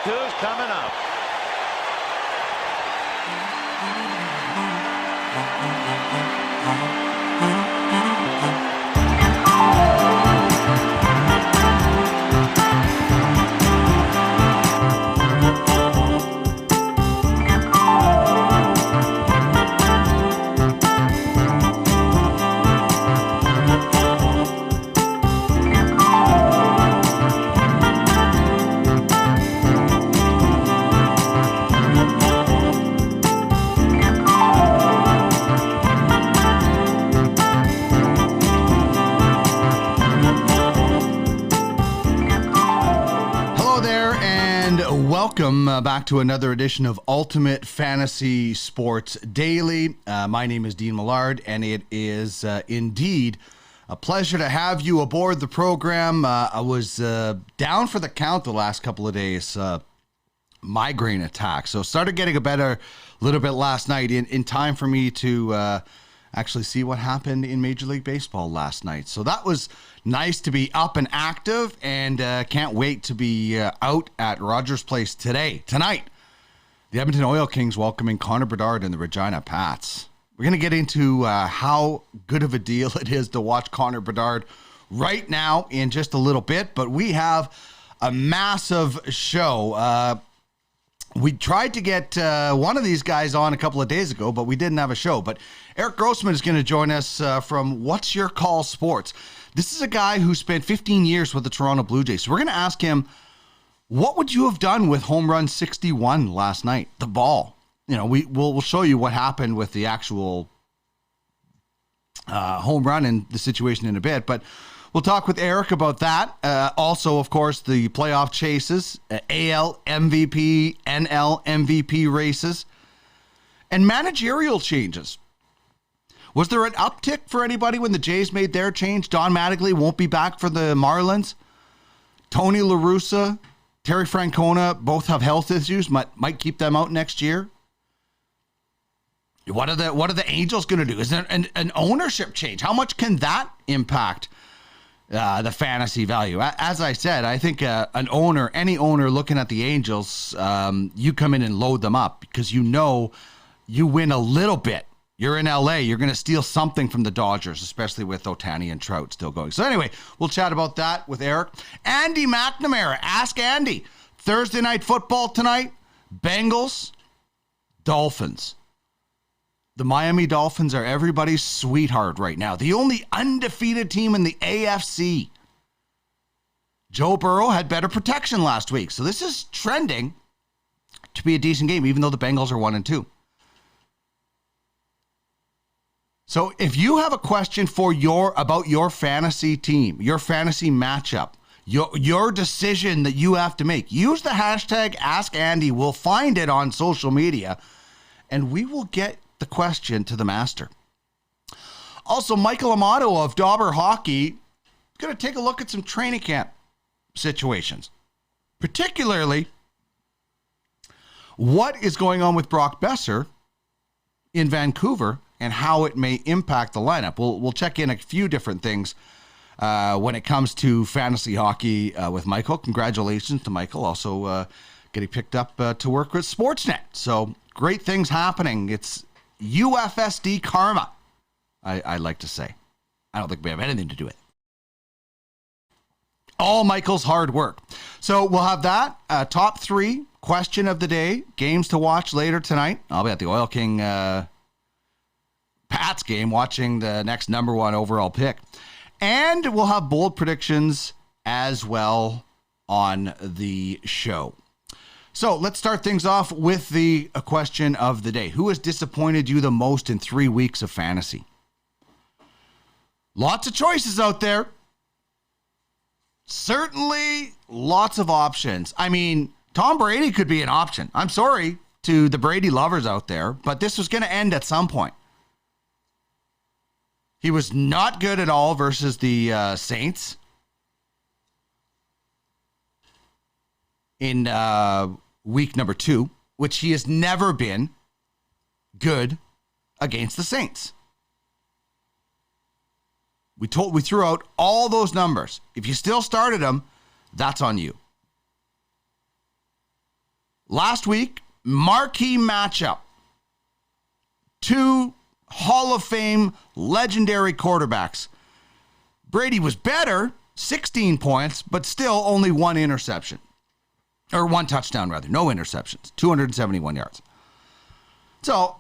two's coming up. Welcome back to another edition of Ultimate Fantasy Sports Daily. My name is Dean Millard, and it is indeed a pleasure to have you aboard the program. I was down for the count the last couple of days, migraine attack. So started getting a little bit last night in time for me to actually see what happened in Major League Baseball last night. So that was nice to be up and active, and can't wait to be out at Rogers Place tonight. The Edmonton Oil Kings welcoming Connor Bedard and the Regina Pats. We're going to get into how good of a deal it is to watch Connor Bedard right now in just a little bit, but we have a massive show. We tried to get one of these guys on a couple of days ago, but we didn't have a show. But Erik Grosman is going to join us from What's Your Call Sports. This is a guy who spent 15 years with the Toronto Blue Jays. So we're going to ask him, what would you have done with home run 61 last night? The ball. You know, we'll show you what happened with the actual home run and the situation in a bit. But we'll talk with Erik about that. Also, of course, the playoff chases, AL MVP, NL MVP races, and managerial changes. Was there an uptick for anybody when the Jays made their change? Don Mattingly won't be back for the Marlins. Tony La Russa, Terry Francona both have health issues, might keep them out next year. What are the Angels going to do? Is there an ownership change? How much can that impact the fantasy value? As I said, I think any owner looking at the Angels, you come in and load them up because you know you win a little bit. You're in LA. You're going to steal something from the Dodgers, especially with Ohtani and Trout still going. So anyway, we'll chat about that with Erik. Andy McNamara. Ask Andy. Thursday night football tonight. Bengals, Dolphins. The Miami Dolphins are everybody's sweetheart right now. The only undefeated team in the AFC. Joe Burrow had better protection last week. So this is trending to be a decent game, even though the Bengals are 1-2. So if you have a question about your fantasy team, your fantasy matchup, your decision that you have to make, use the hashtag AskAndy. We'll find it on social media, and we will get the question to the master. Also, Michael Amato of Dobber Hockey going to take a look at some training camp situations, particularly what is going on with Brock Besser in Vancouver and how it may impact the lineup. We'll check in a few different things when it comes to fantasy hockey with Michael. Congratulations to Michael, also getting picked up to work with Sportsnet. So great things happening. It's UFSD karma, I like to say. I don't think we have anything to do with it. All Michael's hard work. So we'll have that. Top 3, question of the day, games to watch later tonight. I'll be at the Oil King Pats game watching the next number 1 overall pick. And we'll have bold predictions as well on the show. So let's start things off with the question of the day. Who has disappointed you the most in 3 weeks of fantasy? Lots of choices out there. Certainly lots of options. I mean, Tom Brady could be an option. I'm sorry to the Brady lovers out there, but this was going to end at some point. He was not good at all versus the Saints in week number 2, which he has never been good against the Saints. We threw out all those numbers. If you still started him, that's on you. last week, marquee matchup. Two Hall of Fame legendary quarterbacks. Brady was better, 16 points, but still only one interception. Or one touchdown, rather. No interceptions. 271 yards. So,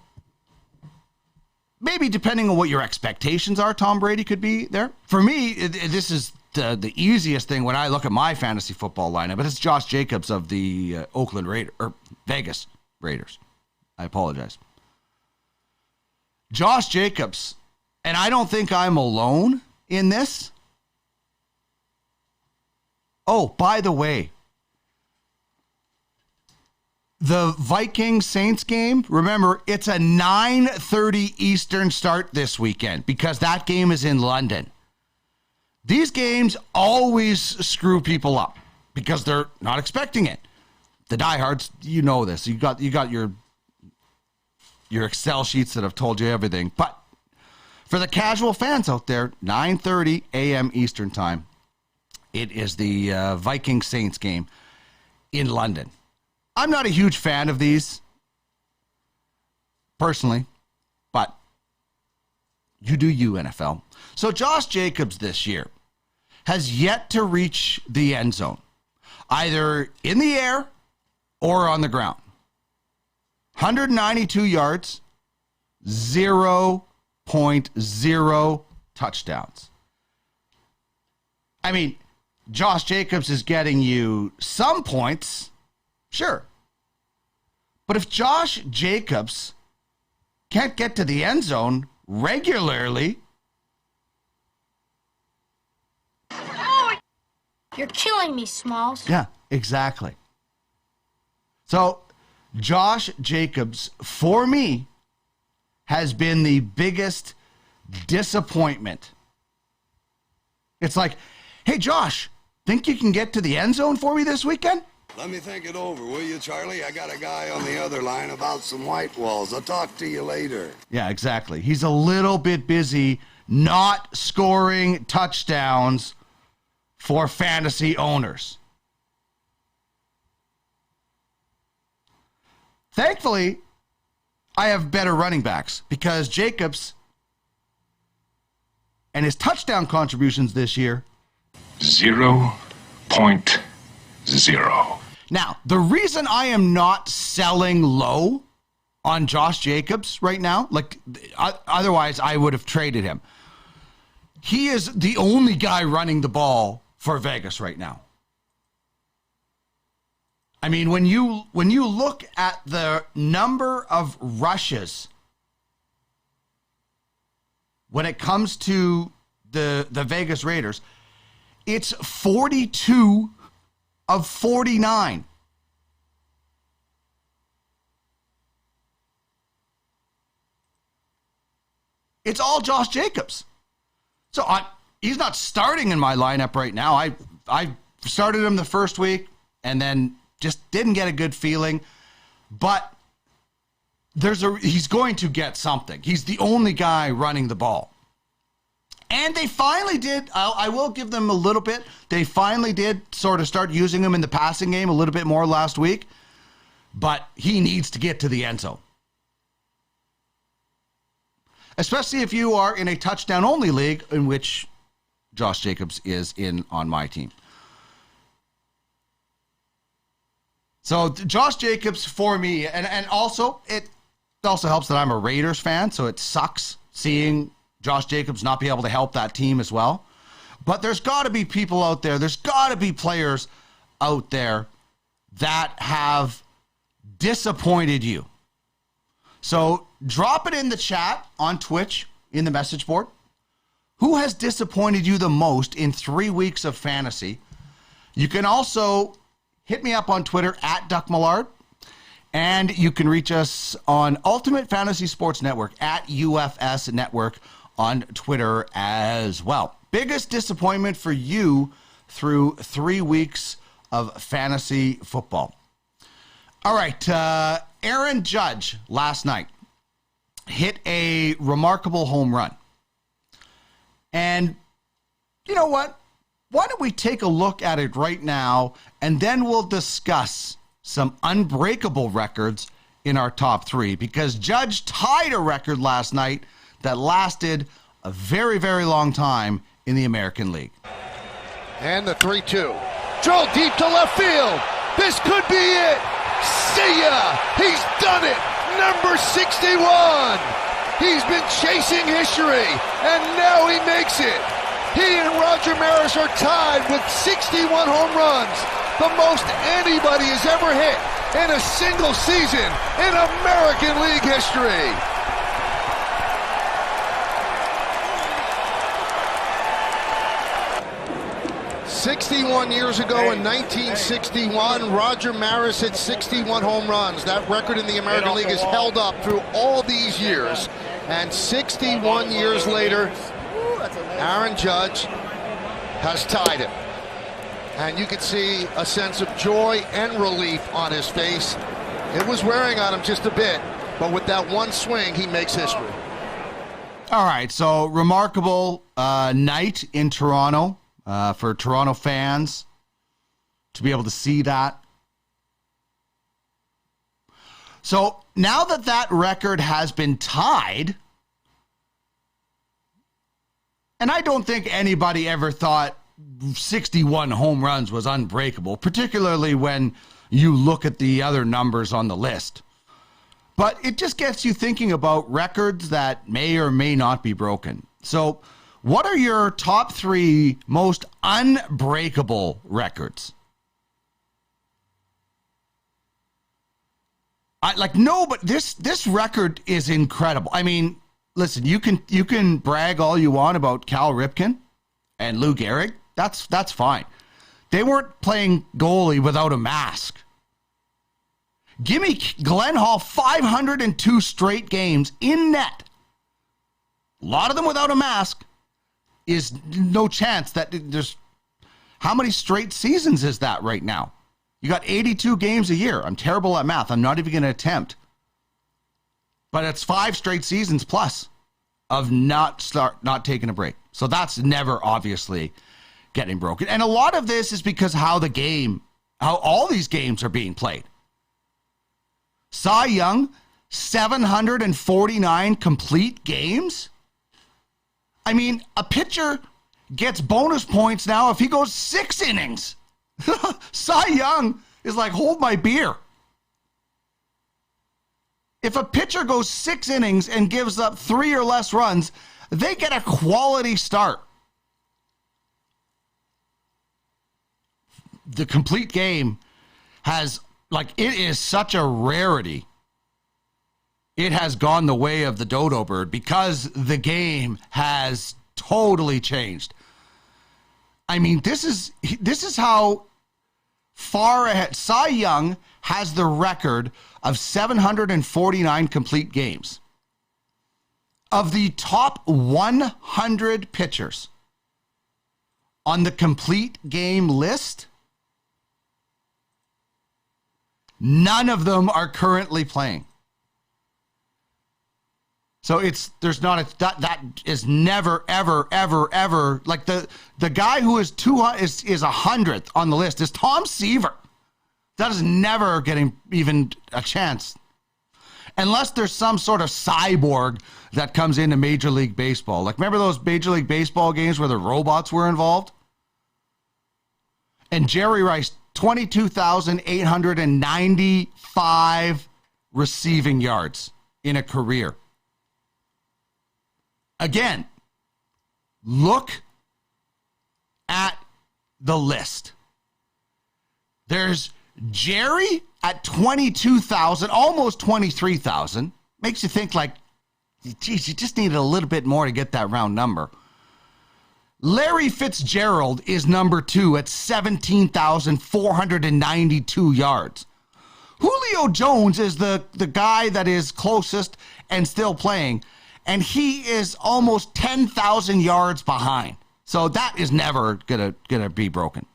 maybe depending on what your expectations are, Tom Brady could be there. For me, this is the easiest thing when I look at my fantasy football lineup, but it's Josh Jacobs of the Vegas Raiders. I apologize. Josh Jacobs, and I don't think I'm alone in this. Oh, by the way, the Vikings-Saints game, remember, it's a 9:30 Eastern start this weekend because that game is in London. These games always screw people up because they're not expecting it. The diehards, you know this. You got your Excel sheets that have told you everything. But for the casual fans out there, 9:30 a.m. Eastern time, it is the Vikings-Saints game in London. I'm not a huge fan of these, personally, but you do you, NFL. So Josh Jacobs this year has yet to reach the end zone, either in the air or on the ground. 192 yards, 0.0 touchdowns. I mean, Josh Jacobs is getting you some points, sure. But if Josh Jacobs can't get to the end zone regularly, you're killing me, Smalls. Yeah, exactly. So, Josh Jacobs, for me, has been the biggest disappointment. It's like, hey, Josh, think you can get to the end zone for me this weekend? Let me think it over, will you, Charlie? I got a guy on the other line about some white walls. I'll talk to you later. Yeah, exactly. He's a little bit busy not scoring touchdowns for fantasy owners. Thankfully, I have better running backs because Jacobs and his touchdown contributions this year 0.0. Now, the reason I am not selling low on Josh Jacobs right now, like otherwise I would have traded him. He is the only guy running the ball for Vegas right now. I mean, when you look at the number of rushes when it comes to the Vegas Raiders, it's 42 of 49. It's all Josh Jacobs. So he's not starting in my lineup right now. I started him the first week and then just didn't get a good feeling. But he's going to get something. He's the only guy running the ball. And they finally did, I will give them a little bit, they finally did sort of start using him in the passing game a little bit more last week. But he needs to get to the end zone. Especially if you are in a touchdown-only league, in which Josh Jacobs is in on my team. So Josh Jacobs for me, and also it also helps that I'm a Raiders fan, so it sucks seeing Josh Jacobs not be able to help that team as well. But there's got to be people out there, there's got to be players out there that have disappointed you. So drop it in the chat on Twitch, in the message board. Who has disappointed you the most in 3 weeks of fantasy? You can also hit me up on Twitter at Duck Millard. And you can reach us on Ultimate Fantasy Sports Network at UFS Network on Twitter as well. Biggest disappointment for you through 3 weeks of fantasy football. All right, Aaron Judge last night hit a remarkable home run. And you know what? Why don't we take a look at it right now, and then we'll discuss some unbreakable records in our top three, because Judge tied a record last night that lasted a very, very long time in the American League. And the 3-2. Drilled deep to left field. This could be it. See ya. He's done it. Number 61. He's been chasing history, and now he makes it. He and Roger Maris are tied with 61 home runs, the most anybody has ever hit in a single season in American League history. 61 years ago in 1961, Roger Maris hit 61 home runs. That record in the American League is held up through all these years. And 61 years later, Aaron Judge has tied it. And you can see a sense of joy and relief on his face. It was wearing on him just a bit, but with that one swing, he makes history. All right, so remarkable night in Toronto. For Toronto fans to be able to see that. So now that that record has been tied, and I don't think anybody ever thought 61 home runs was unbreakable, particularly when you look at the other numbers on the list. But it just gets you thinking about records that may or may not be broken. So what are your top three most unbreakable records? But this record is incredible. I mean, listen, you can brag all you want about Cal Ripken and Lou Gehrig. That's fine. They weren't playing goalie without a mask. Give me Glenn Hall, 502 straight games in net. A lot of them without a mask. Is no chance that there's... How many straight seasons is that right now? You got 82 games a year. I'm terrible at math. I'm not even going to attempt. But it's 5 straight seasons plus of not taking a break. So that's never obviously getting broken. And a lot of this is because how all these games are being played. Cy Young, 749 complete games. I mean, a pitcher gets bonus points now if he goes 6 innings. Cy Young is like, hold my beer. If a pitcher goes 6 innings and gives up 3 or less runs, they get a quality start. The complete game has, it is such a rarity. It has gone the way of the dodo bird because the game has totally changed. I mean, this is how far ahead. Cy Young has the record of 749 complete games. Of the top 100 pitchers on the complete game list, none of them are currently playing. So that is never, ever, ever, ever, like the guy who is 100th on the list is Tom Seaver. That is never getting even a chance. Unless there's some sort of cyborg that comes into Major League Baseball. Like, remember those Major League Baseball games where the robots were involved? And Jerry Rice, 22,895 receiving yards in a career. Again, look at the list. There's Jerry at 22,000, almost 23,000. Makes you think like, geez, you just needed a little bit more to get that round number. Larry Fitzgerald is number 2 at 17,492 yards. Julio Jones is the guy that is closest and still playing. And he is almost 10,000 yards behind. So that is never gonna be broken.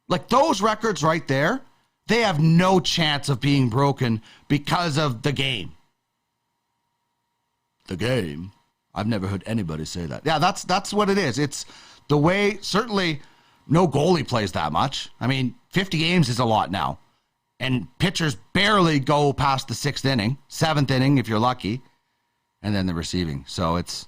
Like, those records right there, they have no chance of being broken because of the game. The game? I've never heard anybody say that. Yeah, that's what it is. It's the way, certainly No goalie plays that much. I mean, 50 games is a lot now. And pitchers barely go past the 6th inning, 7th inning if you're lucky, and then the receiving. So it's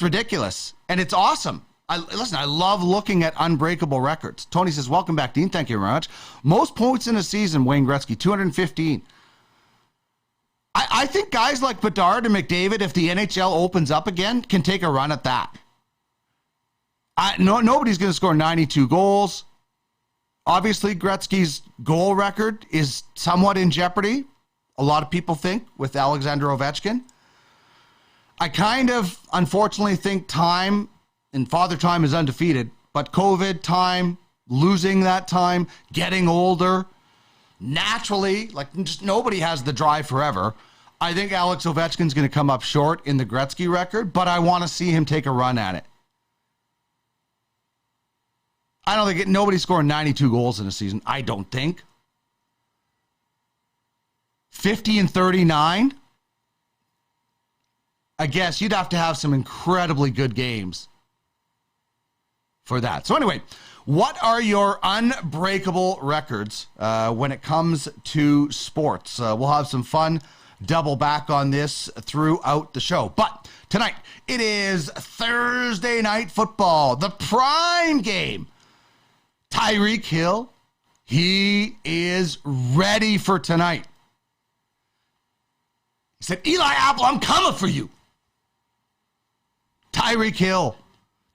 ridiculous, and it's awesome. I love looking at unbreakable records. Tony says, welcome back, Dean. Thank you very much. Most points in a season, Wayne Gretzky, 215. I think guys like Bedard and McDavid, if the NHL opens up again, can take a run at that. Nobody's going to score 92 goals. Obviously, Gretzky's goal record is somewhat in jeopardy, a lot of people think, with Alexander Ovechkin. I kind of, unfortunately, think time, and Father Time is undefeated, but COVID time, losing that time, getting older, naturally, like just nobody has the drive forever. I think Alex Ovechkin's going to come up short in the Gretzky record, but I want to see him take a run at it. I don't think nobody's scoring 92 goals in a season. I don't think. 50 and 39. I guess you'd have to have some incredibly good games for that. So anyway, what are your unbreakable records when it comes to sports? We'll have some fun double back on this throughout the show. But tonight, it is Thursday night football, the prime game. Tyreek Hill, he is ready for tonight. He said, Eli Apple, I'm coming for you. Tyreek Hill,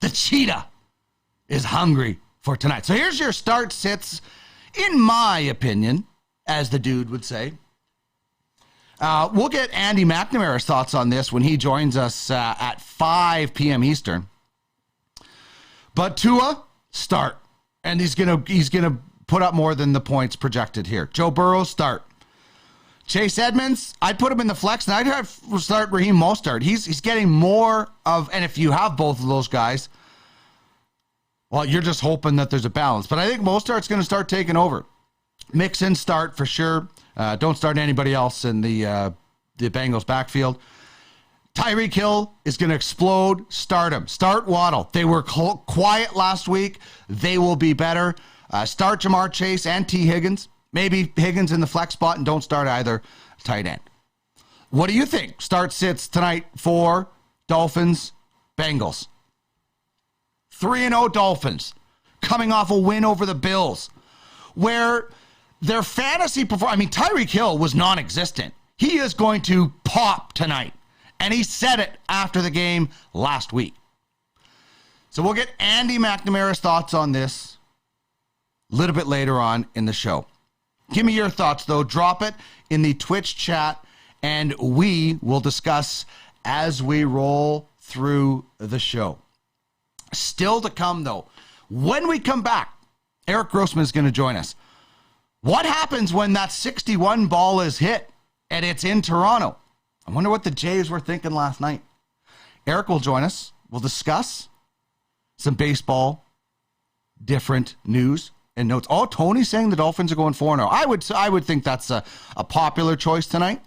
the cheetah, is hungry for tonight. So here's your start sits, in my opinion, as the dude would say. We'll get Andy McNamara's thoughts on this when he joins us at 5 p.m. Eastern. But Tua, start. And he's gonna put up more than the points projected here. Joe Burrow, start. Chase Edmonds, I'd put him in the flex, and I'd have start Raheem Mostert. He's getting more of, and if you have both of those guys, well, you're just hoping that there's a balance. But I think Mostert's going to start taking over. Mixon, start for sure. Don't start anybody else in the Bengals backfield. Tyreek Hill is going to explode. Start him. Start Waddle. They were quiet last week. They will be better. Start Jamar Chase and T. Higgins. Maybe Higgins in the flex spot, and don't start either tight end. What do you think? Start sits tonight for Dolphins, Bengals. 3-0 Dolphins, coming off a win over the Bills, where their fantasy performance, I mean, Tyreek Hill was non-existent. He is going to pop tonight. And he said it after the game last week. So we'll get Andy McNamara's thoughts on this a little bit later on in the show. Give me your thoughts, though. Drop it in the Twitch chat, and we will discuss as we roll through the show. Still to come, though. When we come back, Erik Grosman is going to join us. What happens when that 61 ball is hit and it's in Toronto? I wonder what the Jays were thinking last night. Erik will join us. We'll discuss some baseball, different news and notes. Oh, Tony's saying the Dolphins are going 4-0. I would think that's a popular choice tonight,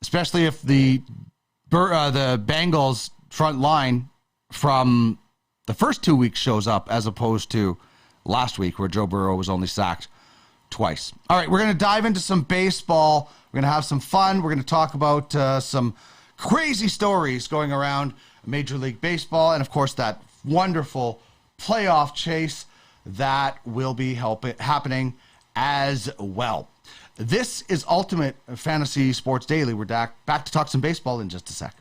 especially if the Bengals front line from the first 2 weeks shows up as opposed to last week where Joe Burrow was only sacked twice. All right, we're going to dive into some baseball. We're going to have some fun. We're going to talk about some crazy stories going around Major League Baseball and, of course, that wonderful playoff chase that will be happening as well. This is Ultimate Fantasy Sports Daily. We're back to talk some baseball in just a sec.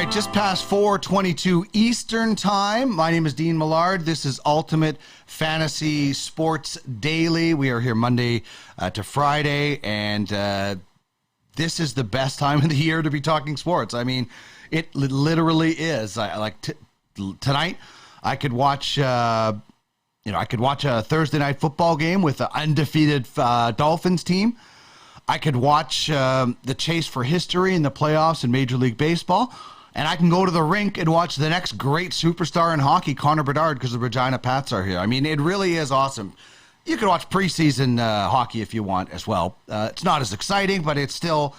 right, just past 4:22 Eastern Time. My name is Dean Millard. This is Ultimate Fantasy Sports Daily. We are here Monday to Friday, and this is the best time of the year to be talking sports. I mean, it literally is. Tonight, I could watch. I could watch a Thursday night football game with an undefeated Dolphins team. I could watch the chase for history in the playoffs in Major League Baseball. And I can go to the rink and watch the next great superstar in hockey, Connor Bedard, because the Regina Pats are here. I mean, it really is awesome. You can watch preseason hockey if you want as well. It's not as exciting, but it's still,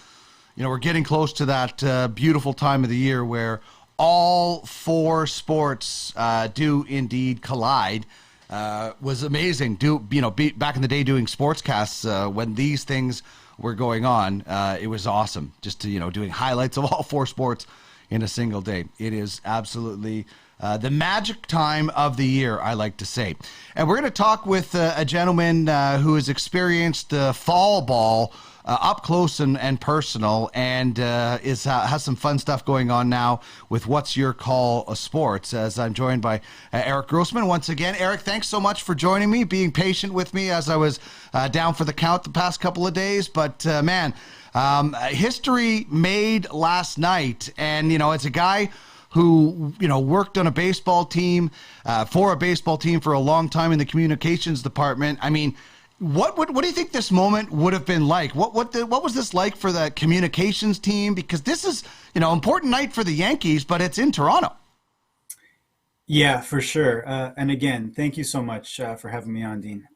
we're getting close to that beautiful time of the year where all four sports do indeed collide. Was amazing. Back in the day doing sportscasts when these things were going on, it was awesome. Just to, doing highlights of all four sports in a single day. It is absolutely the magic time of the year, I like to say. And we're going to talk with a gentleman who has experienced fall ball up close and personal, and has some fun stuff going on now with What's Your Call Sports, as I'm joined by Erik Grosman once again. Erik, thanks so much for joining me, being patient with me as I was down for the count the past couple of days. But history made last night, and it's a guy who worked on a baseball team for a long time in the communications department. I mean, what do you think this moment would have been like? What was this like for the communications team? Because this is important night for the Yankees, but it's in Toronto. Yeah, for sure. And again, thank you so much for having me on, Dean.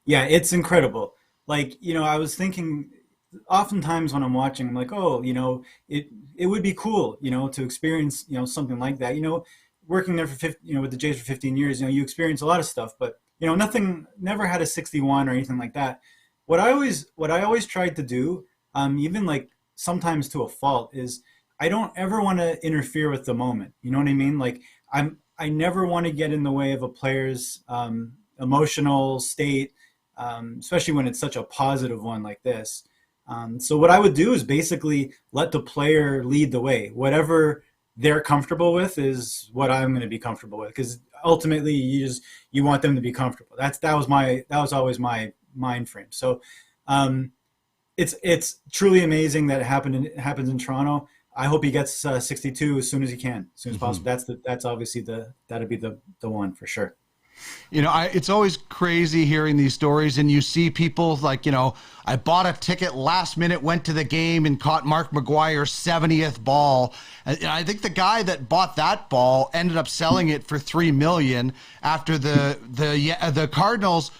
Yeah, it's incredible. I was thinking, oftentimes when I'm watching, I'm like, it would be cool, to experience, something like that. Working there for with the Jays for 15 years, you experience a lot of stuff, but never had a 61 or anything like that. What I always tried to do, even sometimes to a fault, is I don't ever want to interfere with the moment. You know what I mean? I never want to get in the way of a player's emotional state, especially when it's such a positive one like this. So what I would do is basically let the player lead the way. Whatever they're comfortable with is what I'm going to be comfortable with, because ultimately you want them to be comfortable. That was always my mind frame. So it's truly amazing that it happens in Toronto. I hope he gets 62 as soon as he can, as soon as possible. That's obviously that'd be the one for sure. It's always crazy hearing these stories, and you see people I bought a ticket last minute, went to the game, and caught Mark McGwire's 70th ball. And I think the guy that bought that ball ended up selling it for $3 million after the Cardinals.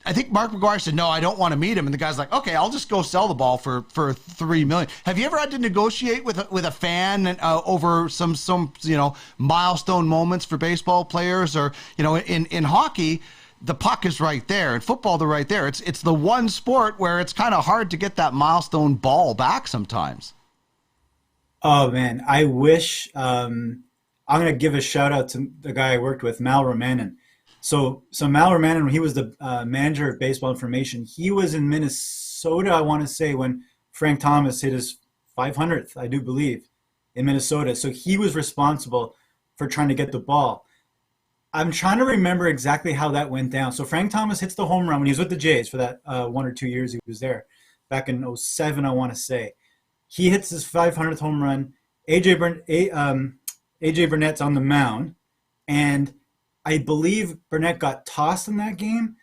I think Mark McGwire said, no, I don't want to meet him. And the guy's like, okay, I'll just go sell the ball for $3 million. Have you ever had to negotiate with a fan over some milestone moments for baseball players? Or, in hockey, the puck is right there. In football, they're right there. It's the one sport where it's kind of hard to get that milestone ball back sometimes. Oh, man, I wish I'm going to give a shout out to the guy I worked with, Mal Romanen. So Mal Romanen, when he was the manager of Baseball Information, he was in Minnesota, I want to say, when Frank Thomas hit his 500th, I do believe, in Minnesota. So he was responsible for trying to get the ball. I'm trying to remember exactly how that went down. So Frank Thomas hits the home run when he was with the Jays for that 1 or 2 years he was there, back in 2007, I want to say. He hits his 500th home run. AJ Burnett's on the mound, and I believe Burnett got tossed in that game.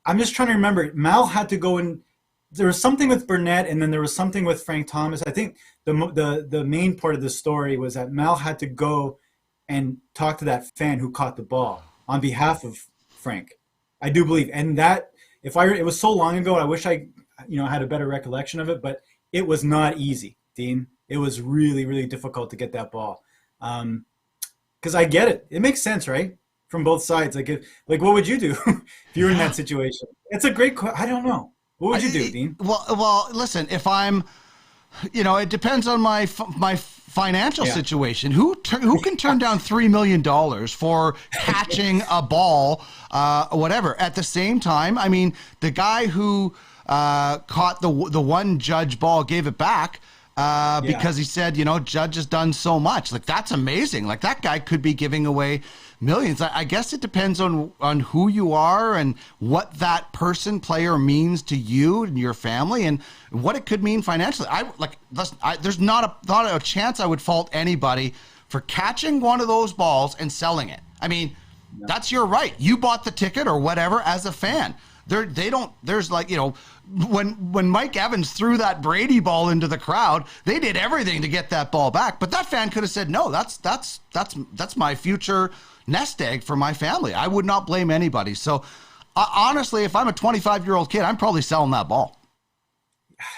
I'm just trying to remember. Mal had to go in. There was something with Burnett, and then there was something with Frank Thomas. I think the main part of the story was that Mal had to go and talk to that fan who caught the ball on behalf of Frank. I do believe, and that it was so long ago. I wish I had a better recollection of it, but it was not easy, Dean. It was really, really difficult to get that ball. Because I get it. It makes sense, right? From both sides. What would you do if you were in that situation? It's a great question. I don't know. What would you do, Dean? Well, listen, if I'm, it depends on my financial situation. Who can turn down $3 million for catching a ball, whatever? At the same time, I mean, the guy who caught the one judge ball, gave it back. because he said, Judge has done so much. Like, that's amazing. Like, that guy could be giving away millions. I guess it depends on who you are and what that player means to you and your family and what it could mean financially. There's not a chance I would fault anybody for catching one of those balls and selling it. I mean, that's your right. You bought the ticket or whatever as a fan. There's when Mike Evans threw that Brady ball into the crowd, they did everything to get that ball back. But that fan could have said, no, that's my future nest egg for my family. I would not blame anybody. So honestly, if I'm a 25-year-old kid, I'm probably selling that ball.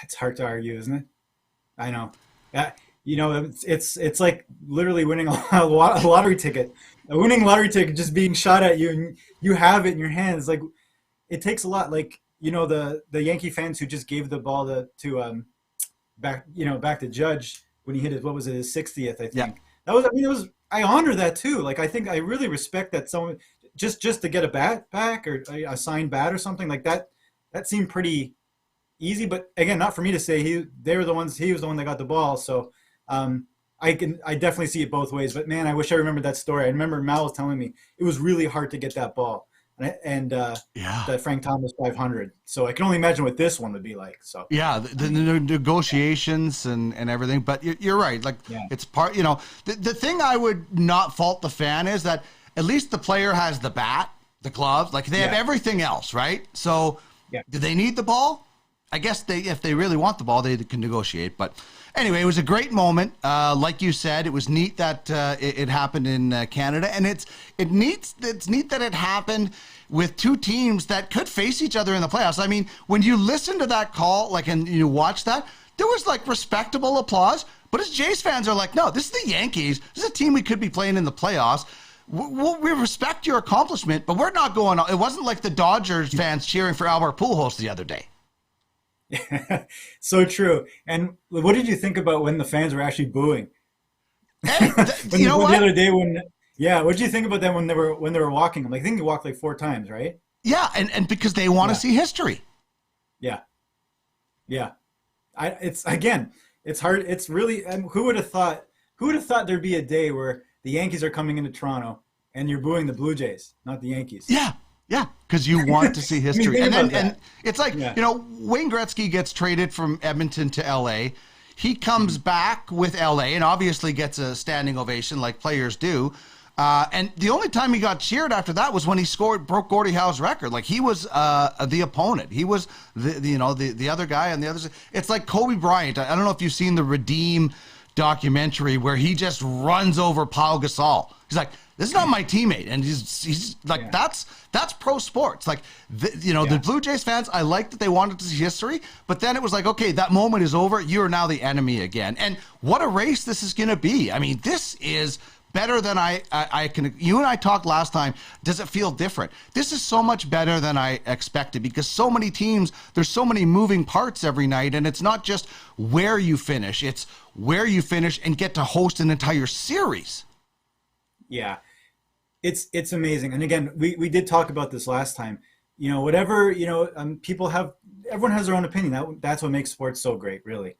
It's hard to argue, isn't it? I know. It's like literally winning a lottery ticket. A winning lottery ticket just being shot at you, and you have it in your hands. Like, it takes a lot. Like, the Yankee fans who just gave the ball to back to Judge when he hit his 60th, I think. Yeah. I honor that too. Like, I think I really respect that someone just to get a bat back or a signed bat or something like that. That seemed pretty easy, but again, not for me to say. He was the one that got the ball. So I definitely see it both ways. But man, I wish I remembered that story. I remember Mal was telling me it was really hard to get that ball. And that Frank Thomas 500. So I can only imagine what this one would be like. So yeah, the negotiations and everything. But you're right. Like, it's part. The thing I would not fault the fan is that at least the player has the bat, the gloves. Like, they have everything else, right? So do they need the ball? I guess if they really want the ball, they can negotiate. But anyway, it was a great moment. Like you said, it was neat that it happened in Canada, and it's neat that it happened with two teams that could face each other in the playoffs. I mean, when you listen to that call, and you watch that, there was respectable applause. But as Jays fans are like, no, this is the Yankees. This is a team we could be playing in the playoffs. We respect your accomplishment, but we're not going on. It wasn't like the Dodgers fans cheering for Albert Pujols the other day. So true. And what did you think about when the fans were actually booing? Hey, the other day what did you think about them when they were walking? I think they walked 4 times, right? Yeah, and because they want to see history. Yeah. It's hard. It's really, who would have thought there'd be a day where the Yankees are coming into Toronto and you're booing the Blue Jays, not the Yankees. Yeah, because you want to see history. And it's like, Wayne Gretzky gets traded from Edmonton to L.A. He comes back with L.A. and obviously gets a standing ovation like players do. And the only time he got cheered after that was when he broke Gordie Howe's record. Like, he was the opponent. He was the other guy on the other side. It's like Kobe Bryant. I don't know if you've seen the Redeem documentary where he just runs over Pau Gasol. He's like, this is not my teammate, and he's like, that's pro sports. Like, the Blue Jays fans, I like that they wanted to see history, but then it was like, okay, that moment is over. You are now the enemy again, and what a race this is going to be. I mean, this is better than I can. You and I talked last time. Does it feel different? This is so much better than I expected because so many teams. There's so many moving parts every night, and it's not just where you finish. It's where you finish and get to host an entire series. Yeah. It's amazing. And again, we did talk about this last time. Whatever, everyone has their own opinion. That's what makes sports so great, really.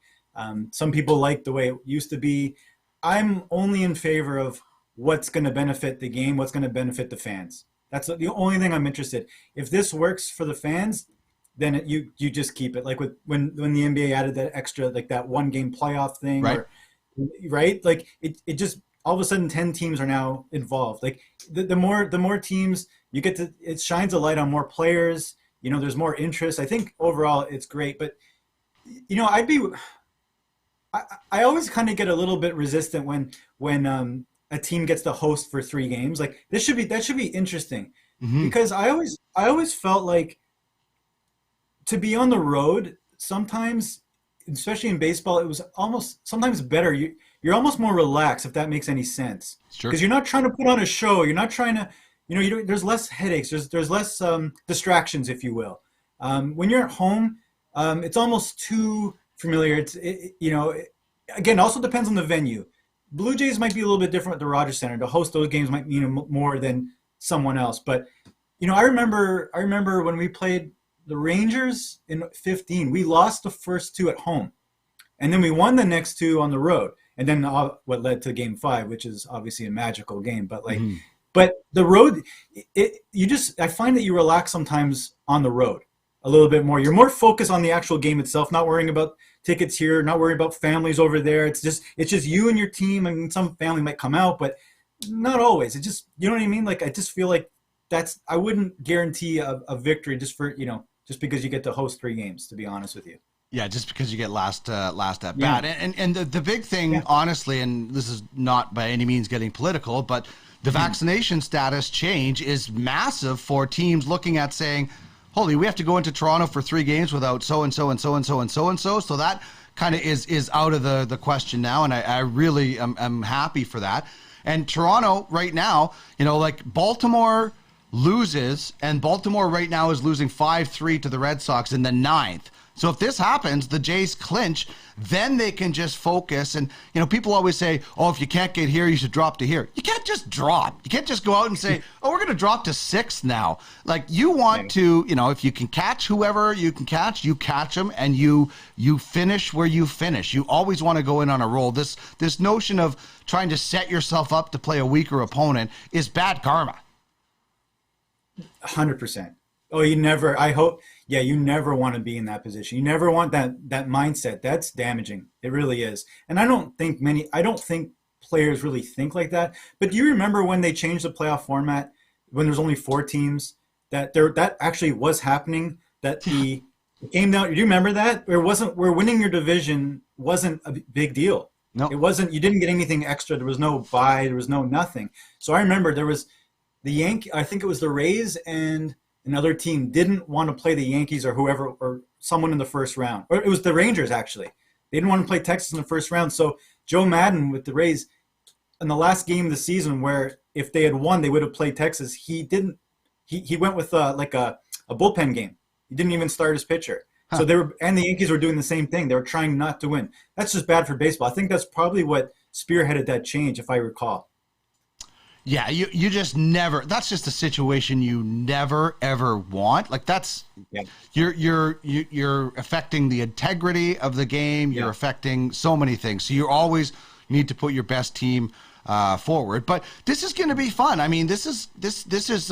Some people like the way it used to be. I'm only in favor of what's going to benefit the game, what's going to benefit the fans. That's the only thing I'm interested. If this works for the fans, then you just keep it. Like when the NBA added that extra, that 1-game playoff thing, right? Right? Like it just, all of a sudden 10 teams are now involved. Like the more teams you get to, it shines a light on more players. There's more interest. I think overall it's great, but I always kind of get a little bit resistant when a team gets to host for 3 games. Like that should be interesting because I always felt like to be on the road sometimes, especially in baseball, it was almost sometimes better. You're almost more relaxed, if that makes any sense. Because you're not trying to put on a show. You're not trying to, there's less headaches. There's less distractions, if you will. When you're at home, it's almost too familiar. Again, also depends on the venue. Blue Jays might be a little bit different at the Rogers Center. To host those games might mean more than someone else. But, I remember when we played the Rangers in 2015, we lost the first 2 at home. And then we won the next 2 on the road. And then what led to game 5, which is obviously a magical game. But like, but the road, I find that you relax sometimes on the road a little bit more. You're more focused on the actual game itself, not worrying about tickets here, not worrying about families over there. It's just you and your team. I mean, some family might come out, but not always. It just, you know what I mean? Like, I just feel like I wouldn't guarantee a victory just for, just because you get to host 3 games, to be honest with you. Yeah, just because you get last at bat. And the big thing, honestly, and this is not by any means getting political, but the vaccination status change is massive for teams looking at saying, holy, we have to go into Toronto for 3 games without so-and-so and so-and-so and so-and-so. So that kind of is out of the question now, and I really am happy for that. And Toronto right now, like Baltimore loses, and Baltimore right now is losing 5-3 to the Red Sox in the 9th. So if this happens, the Jays clinch, then they can just focus. And, people always say, oh, if you can't get here, you should drop to here. You can't just drop. You can't just go out and say, oh, we're going to drop to 6th now. Like, you want to, if you can catch whoever you can catch, you catch them, and you finish where you finish. You always want to go in on a roll. This notion of trying to set yourself up to play a weaker opponent is bad karma. 100%. Oh, you never want to be in that position. You never want that mindset. That's damaging. It really is. And I don't think players really think like that. But do you remember when they changed the playoff format, when there's only 4 teams, that actually was happening, that the game down, do you remember that? Where winning your division wasn't a big deal. No. It wasn't, you didn't get anything extra. There was no bye, there was no nothing. So I remember there was I think it was the Rays and another team didn't want to play the Yankees or whoever, or someone in the first round. Or it was the Rangers, actually. They didn't want to play Texas in the first round. So Joe Madden with the Rays, in the last game of the season, where if they had won, they would have played Texas. He didn't. He went with a bullpen game. He didn't even start his pitcher. So the Yankees were doing the same thing. They were trying not to win. That's just bad for baseball. I think that's probably what spearheaded that change, if I recall. Yeah, you just never. That's just a situation you never ever want. Like, that's you're affecting the integrity of the game. You're affecting so many things. So you always need to put your best team forward. But this is going to be fun. I mean, this is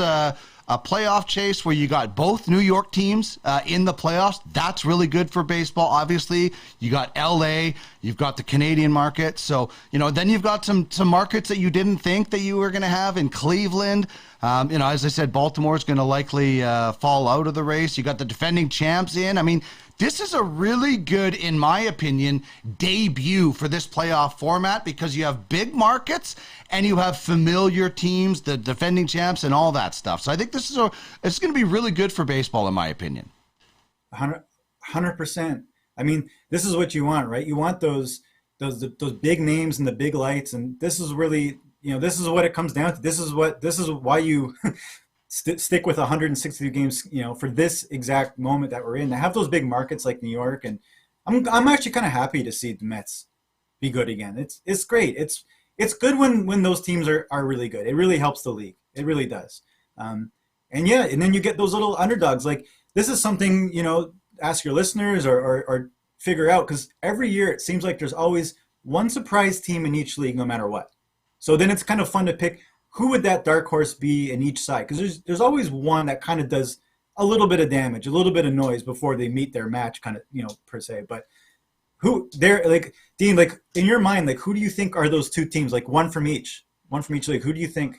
a playoff chase where you got both New York teams in the playoffs. That's really good for baseball. Obviously, you got LA, you've got the Canadian market. So, then you've got some markets that you didn't think that you were going to have in Cleveland. As I said, Baltimore is going to likely fall out of the race. You got the defending champs in. I mean, this is a really good, in my opinion, debut for this playoff format, because you have big markets and you have familiar teams, the defending champs, and all that stuff. So I think it's going to be really good for baseball, in my opinion. 100%. I mean, this is what you want, right? You want those big names and the big lights, and this is really, this is what it comes down to. This is why you stick with 162 games, for this exact moment that we're in. To have those big markets like New York, and I'm actually kind of happy to see the Mets be good again. It's great. It's good when those teams are really good. It really helps the league. It really does. And then you get those little underdogs. Like, this is something, ask your listeners or figure out, because every year it seems like there's always one surprise team in each league, no matter what. So then it's kind of fun to pick who would that dark horse be in each side, because there's always one that kind of does a little bit of damage, a little bit of noise before they meet their match, kind of, per se. But who they're like, Dean, like, in your mind, like, who do you think are those 2 teams? Like, one from each league. Who do you think?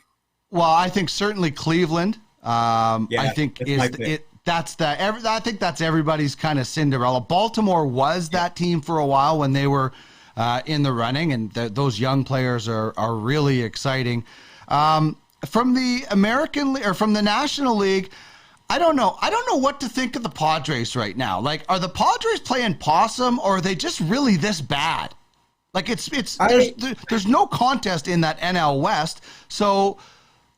Well, I think certainly Cleveland. I think I think that's everybody's kind of Cinderella. Baltimore was that team for a while when they were in the running, and those young players are really exciting. From the American League, or from the National League, I don't know what to think of the Padres right now. Like, are the Padres playing possum, or are they just really this bad? Like, there's no contest in that NL West. So,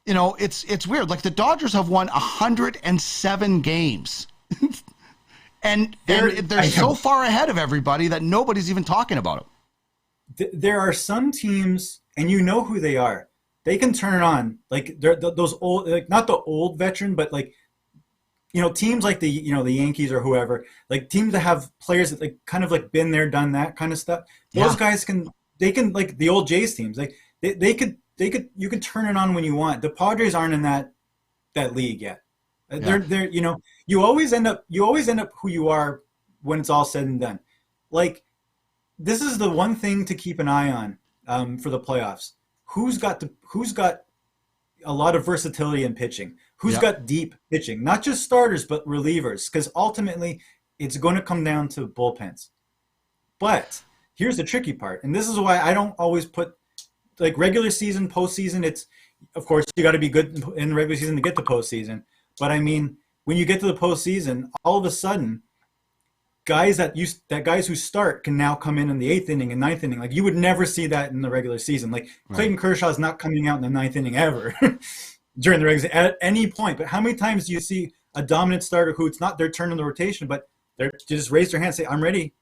it's weird. Like, the Dodgers have won 107 games. and they're so far ahead of everybody that nobody's even talking about them. There are some teams, and you know who they are. They can turn it on. Like, they're those old, like, not the old veteran, but like teams like the Yankees or whoever, like teams that have players that like kind of like been there, done that kind of stuff. Those guys can like the old Jays teams, like they could you can turn it on when you want. The Padres aren't in that league yet. They're you always end up who you are when it's all said and done. Like, this is the one thing to keep an eye on for the playoffs. Who's got a lot of versatility in pitching? Who's got deep pitching? Not just starters, but relievers. Because ultimately, it's going to come down to bullpens. But here's the tricky part, and this is why I don't always put like regular season, postseason. It's, of course, you got to be good in the regular season to get to postseason. But I mean, when you get to the postseason, all of a sudden, guys who start can now come in the 8th inning and 9th inning. Like, you would never see that in the regular season. Like, Clayton Kershaw is not coming out in the 9th inning ever during the regular season at any point. But how many times do you see a dominant starter who it's not their turn in the rotation, but they just raise their hand and say, "I'm ready,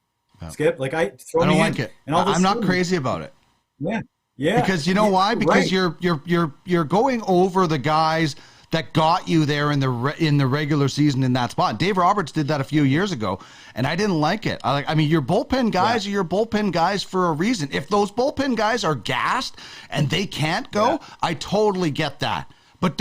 Skip." Like, I don't like it. And I'm not crazy about it. Yeah. Because you know why? Because you're going over the guys that got you there in the regular season in that spot. Dave Roberts did that a few years ago, and I didn't like it. I mean, your bullpen guys are your bullpen guys for a reason. If those bullpen guys are gassed and they can't go, I totally get that. But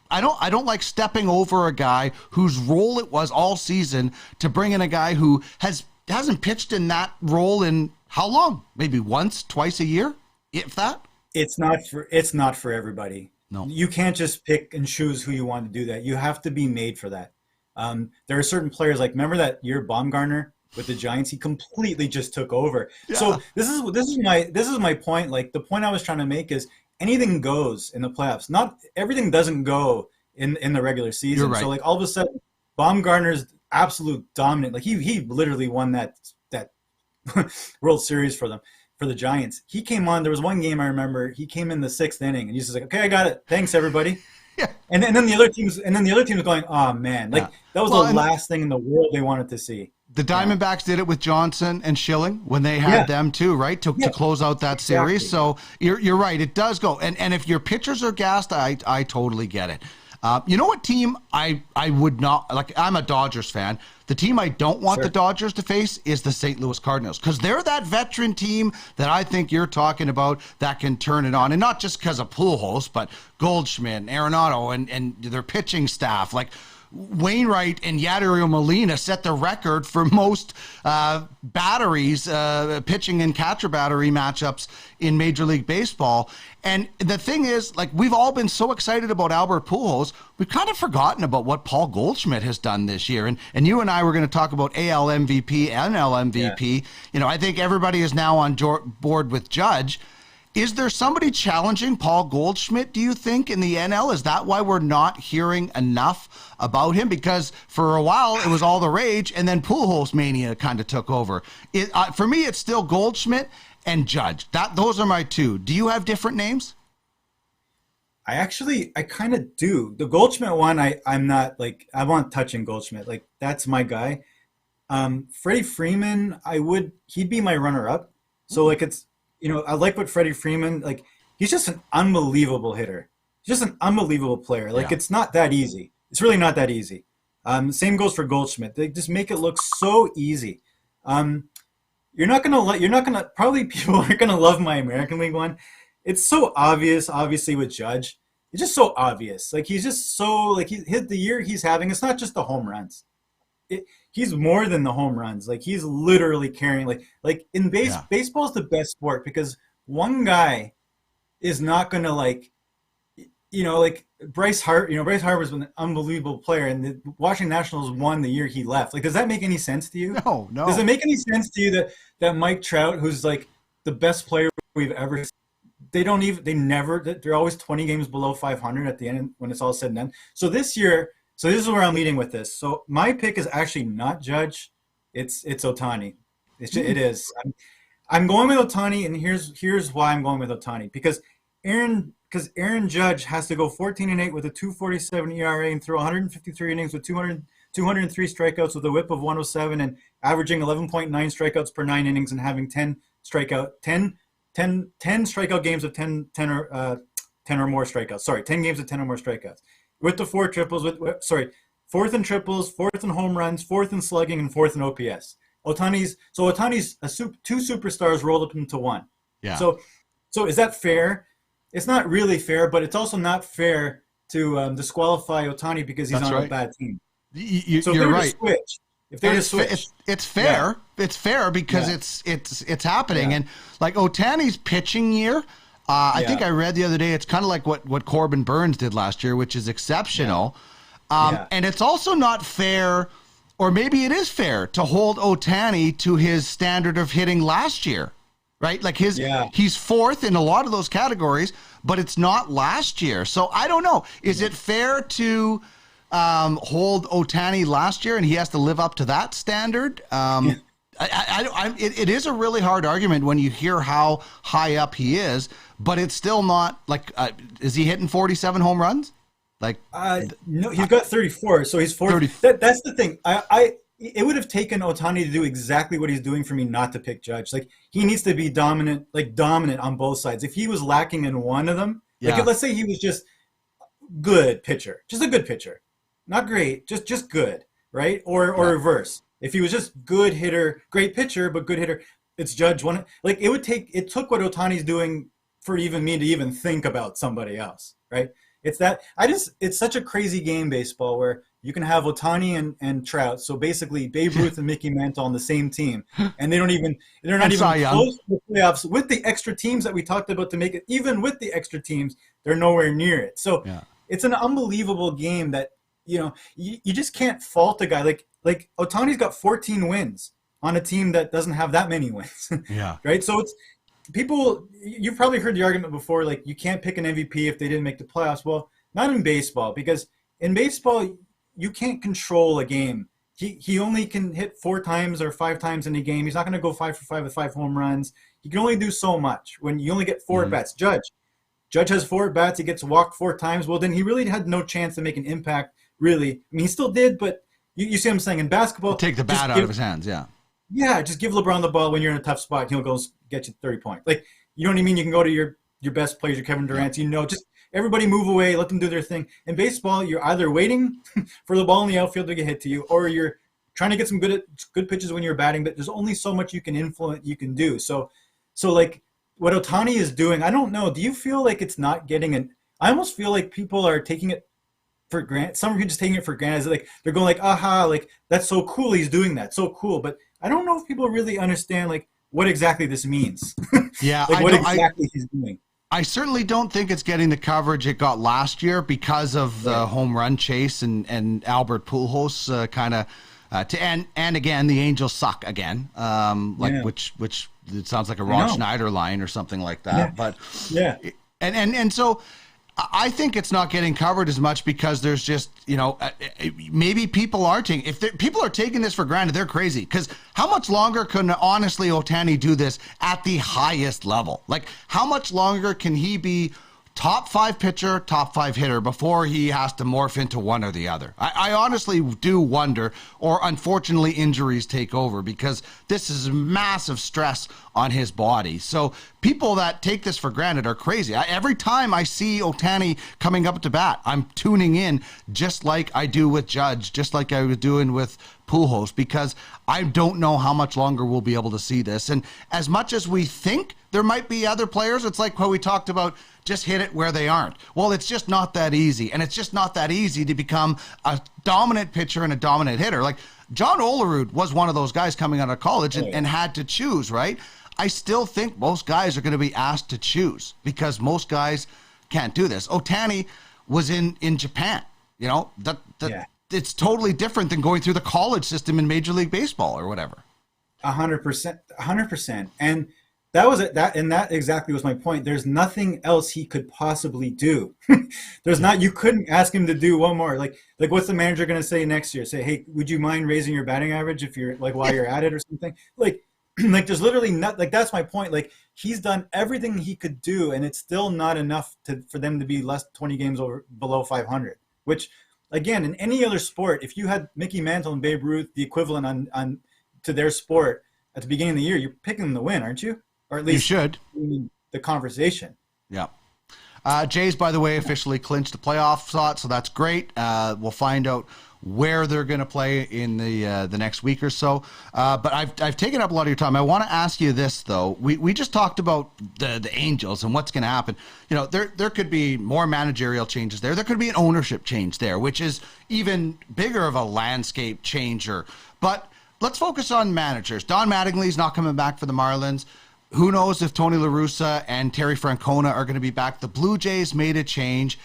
I don't like stepping over a guy whose role it was all season to bring in a guy who hasn't pitched in that role in how long? Maybe once, twice a year, if that. It's not for everybody. No, you can't just pick and choose who you want to do that. You have to be made for that. There are certain players, like, remember that year Baumgartner with the Giants? He completely just took over. Yeah. So this is my point. Like, the point I was trying to make is anything goes in the playoffs. Not everything doesn't go in the regular season. You're right. So like all of a sudden, Baumgartner's absolute dominant. Like he literally won that World Series for them. For the Giants, he came on. There was one game I remember. He came in the 6th inning, and he's just like, "Okay, I got it. Thanks, everybody." Yeah. And then the other teams, going, "Oh man, like that was the last thing in the world they wanted to see." The Diamondbacks did it with Johnson and Schilling when they had them too, right? To close out that series. So you're right. It does go. And if your pitchers are gassed, I totally get it. You know what team I would not like? I'm a Dodgers fan. The team I don't want the Dodgers to face is the St. Louis Cardinals, because they're that veteran team that I think you're talking about that can turn it on, and not just because of Pujols, but Goldschmidt, and Arenado, and their pitching staff. Like, Wainwright and Yadier Molina set the record for most batteries, pitching and catcher battery matchups in Major League Baseball. And the thing is, like, we've all been so excited about Albert Pujols, we've kind of forgotten about what Paul Goldschmidt has done this year. And you and I were going to talk about AL MVP, NL MVP. Yeah. You know, I think everybody is now on board with Judge. Is there somebody challenging Paul Goldschmidt, do you think, in the NL? Is that why we're not hearing enough about him? Because for a while, it was all the rage, and then Pujols mania kind of took over. For me, it's still Goldschmidt and Judge. Those are my two. Do you have different names? I kind of do. The Goldschmidt one, I'm not, like, I want touching Goldschmidt. Like, that's my guy. Freddie Freeman, he'd be my runner-up. So, like, it's, you know, I like what Freddie Freeman, like, he's just an unbelievable hitter. He's just an unbelievable player. Like, it's not that easy. It's really not that easy. Same goes for Goldschmidt. They just make it look so easy. Probably people aren't going to love my American League one. It's so obvious, obviously, with Judge. It's just so obvious. Like, he's just so, like, the year he's having, it's not just the home runs. He's more than the home runs. Like, he's literally carrying, like in baseball's the best sport, because one guy is not going to, like, you know, like Bryce Harper's been an unbelievable player, and the Washington Nationals won the year he left. Like, does that make any sense to you? No. Does it make any sense to you that Mike Trout, who's like the best player we've ever seen, they're always 20 games below 500 at the end when it's all said and done. So this year, this is where I'm leading with this. So my pick is actually not Judge. It's Ohtani. It is. I'm going with Ohtani, and here's why I'm going with Ohtani. Because Aaron Judge has to go 14-8 with a 2.47 ERA and throw 153 innings with 203 strikeouts with a whip of 107 and averaging 11.9 strikeouts per 9 innings and having 10 strikeout games of 10 or more strikeouts. Sorry, 10 games of 10 or more strikeouts. With the 4 triples, fourth in triples, fourth in home runs, fourth in slugging, and fourth in OPS. Ohtani's two superstars rolled up into one. Yeah. So is that fair? It's not really fair, but it's also not fair to disqualify Ohtani because he's on a bad team. You're right. If they just switch, it's fair. Yeah. It's fair because it's happening. Yeah. And like Ohtani's pitching year, I think I read the other day, it's kind of like what Corbin Burns did last year, which is exceptional. Yeah. And it's also not fair, or maybe it is fair, to hold Ohtani to his standard of hitting last year, right? Like he's fourth in a lot of those categories, but it's not last year. So I don't know. Is it fair to hold Ohtani last year and he has to live up to that standard? It is a really hard argument when you hear how high up he is, but it's still not like, is he hitting 47 home runs? Like, no, he's got 34, so he's 40. That's the thing. It would have taken Ohtani to do exactly what he's doing for me not to pick Judge. Like, he needs to be dominant on both sides. If he was lacking in one of them, like let's say he was just good pitcher, just a good pitcher. Not great, just good, right? Or reverse. If he was just good hitter, great pitcher, but good hitter, it's Judge one. Like it took what Ohtani's doing for even me to even think about somebody else, right? It's such a crazy game, baseball, where you can have Ohtani and Trout. So basically Babe Ruth and Mickey Mantle on the same team. And they're not even close to the playoffs with the extra teams that we talked about to make it. Even with the extra teams, they're nowhere near it. So it's an unbelievable game that, you just can't fault a guy. Like Ohtani's got 14 wins on a team that doesn't have that many wins. Right? So it's people, you've probably heard the argument before, like you can't pick an MVP if they didn't make the playoffs. Well, not in baseball, because in baseball, you can't control a game. He only can hit 4 times or 5 times in a game. He's not going to go 5 for 5 with 5 home runs. He can only do so much when you only get 4 at bats. Judge has 4 at bats. He gets walked 4 times. Well, then he really had no chance to make an impact. Really, I mean, he still did, but you see what I'm saying? In basketball, take the bat out of his hands, Yeah, just give LeBron the ball when you're in a tough spot. He'll go get you 30 points. Like, you know what I mean? You can go to your best players, your Kevin Durant. Just everybody move away, let them do their thing. In baseball, you're either waiting for the ball in the outfield to get hit to you, or you're trying to get some good pitches when you're batting. But there's only so much you can do. So like what Ohtani is doing, I don't know. Do you feel like it's not getting I almost feel like people are taking it for granted. Some are just taking it for granted. Like they're going like, aha, like that's so cool. He's doing that. So cool. But I don't know if people really understand like what exactly this means. Yeah. Like what exactly he's doing. I certainly don't think it's getting the coverage it got last year because of the home run chase and Albert Pujols and again, the Angels suck again. Which it sounds like a Ron Schneider line or something like that. But and so I think it's not getting covered as much because there's just, maybe people are taking, people are taking this for granted, they're crazy. Because how much longer can honestly Ohtani do this at the highest level? Like, how much longer can he be top 5 pitcher, top 5 hitter before he has to morph into one or the other? I honestly do wonder, or unfortunately injuries take over, because this is massive stress on his body. So people that take this for granted are crazy. Every time I see Ohtani coming up to bat, I'm tuning in just like I do with Judge, just like I was doing with Pujols, because I don't know how much longer we'll be able to see this. And as much as we think there might be other players, it's like how we talked about just hit it where they aren't. Well, it's just not that easy. And it's just not that easy to become a dominant pitcher and a dominant hitter. Like John Olerud was one of those guys coming out of college and had to choose, right? I still think most guys are going to be asked to choose because most guys can't do this. Ohtani was in Japan, it's totally different than going through the college system in Major League Baseball or whatever. 100%. And that exactly was my point. There's nothing else he could possibly do. You couldn't ask him to do one more. Like what's the manager going to say next year? Say, hey, would you mind raising your batting average if you're like while you're at it or something? Like there's literally not, like, that's my point. Like he's done everything he could do, and it's still not enough for them to be less 20 games below 500, which again, in any other sport, if you had Mickey Mantle and Babe Ruth, the equivalent on to their sport at the beginning of the year, you're picking them to win, aren't you? Or at least you should. The conversation. Yeah. Jays, by the way, officially clinched the playoff slot, so that's great. We'll find out where they're going to play in the next week or so. But I've taken up a lot of your time. I want to ask you this, though. We just talked about the Angels and what's going to happen. You know, there could be more managerial changes there. There could be an ownership change there, which is even bigger of a landscape changer. But let's focus on managers. Don Mattingly's not coming back for the Marlins. Who knows if Tony La Russa and Terry Francona are going to be back. The Blue Jays made a change.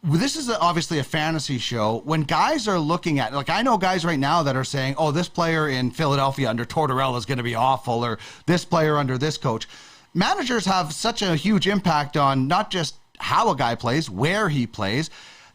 This is obviously a fantasy show. When guys are looking at, like, I know guys right now that are saying, oh, this player in Philadelphia under Tortorella is going to be awful, or this player under this coach. Managers have such a huge impact on not just how a guy plays, where he plays.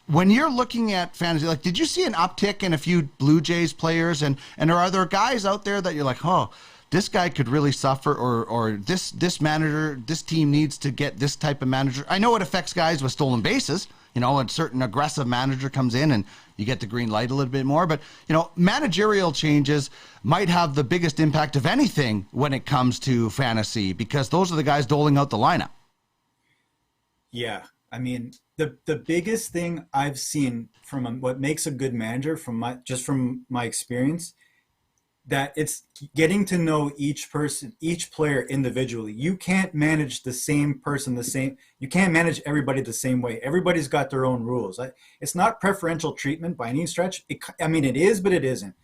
When you're looking at fantasy, like, did you see an uptick in a few Blue Jays players? And are there guys out there that you're like, oh, this guy could really suffer, or this manager, this team needs to get this type of manager? I know it affects guys with stolen bases. You know, a certain aggressive manager comes in and you get the green light a little bit more. But, you know, managerial changes might have the biggest impact of anything when it comes to fantasy, because those are the guys doling out the lineup. Yeah. I mean, the biggest thing I've seen from what makes a good manager, from my experience, that it's getting to know each person, each player individually. You can't manage the same person you can't manage everybody the same way. Everybody's got their own rules. It's not preferential treatment by any stretch. It is, but it isn't.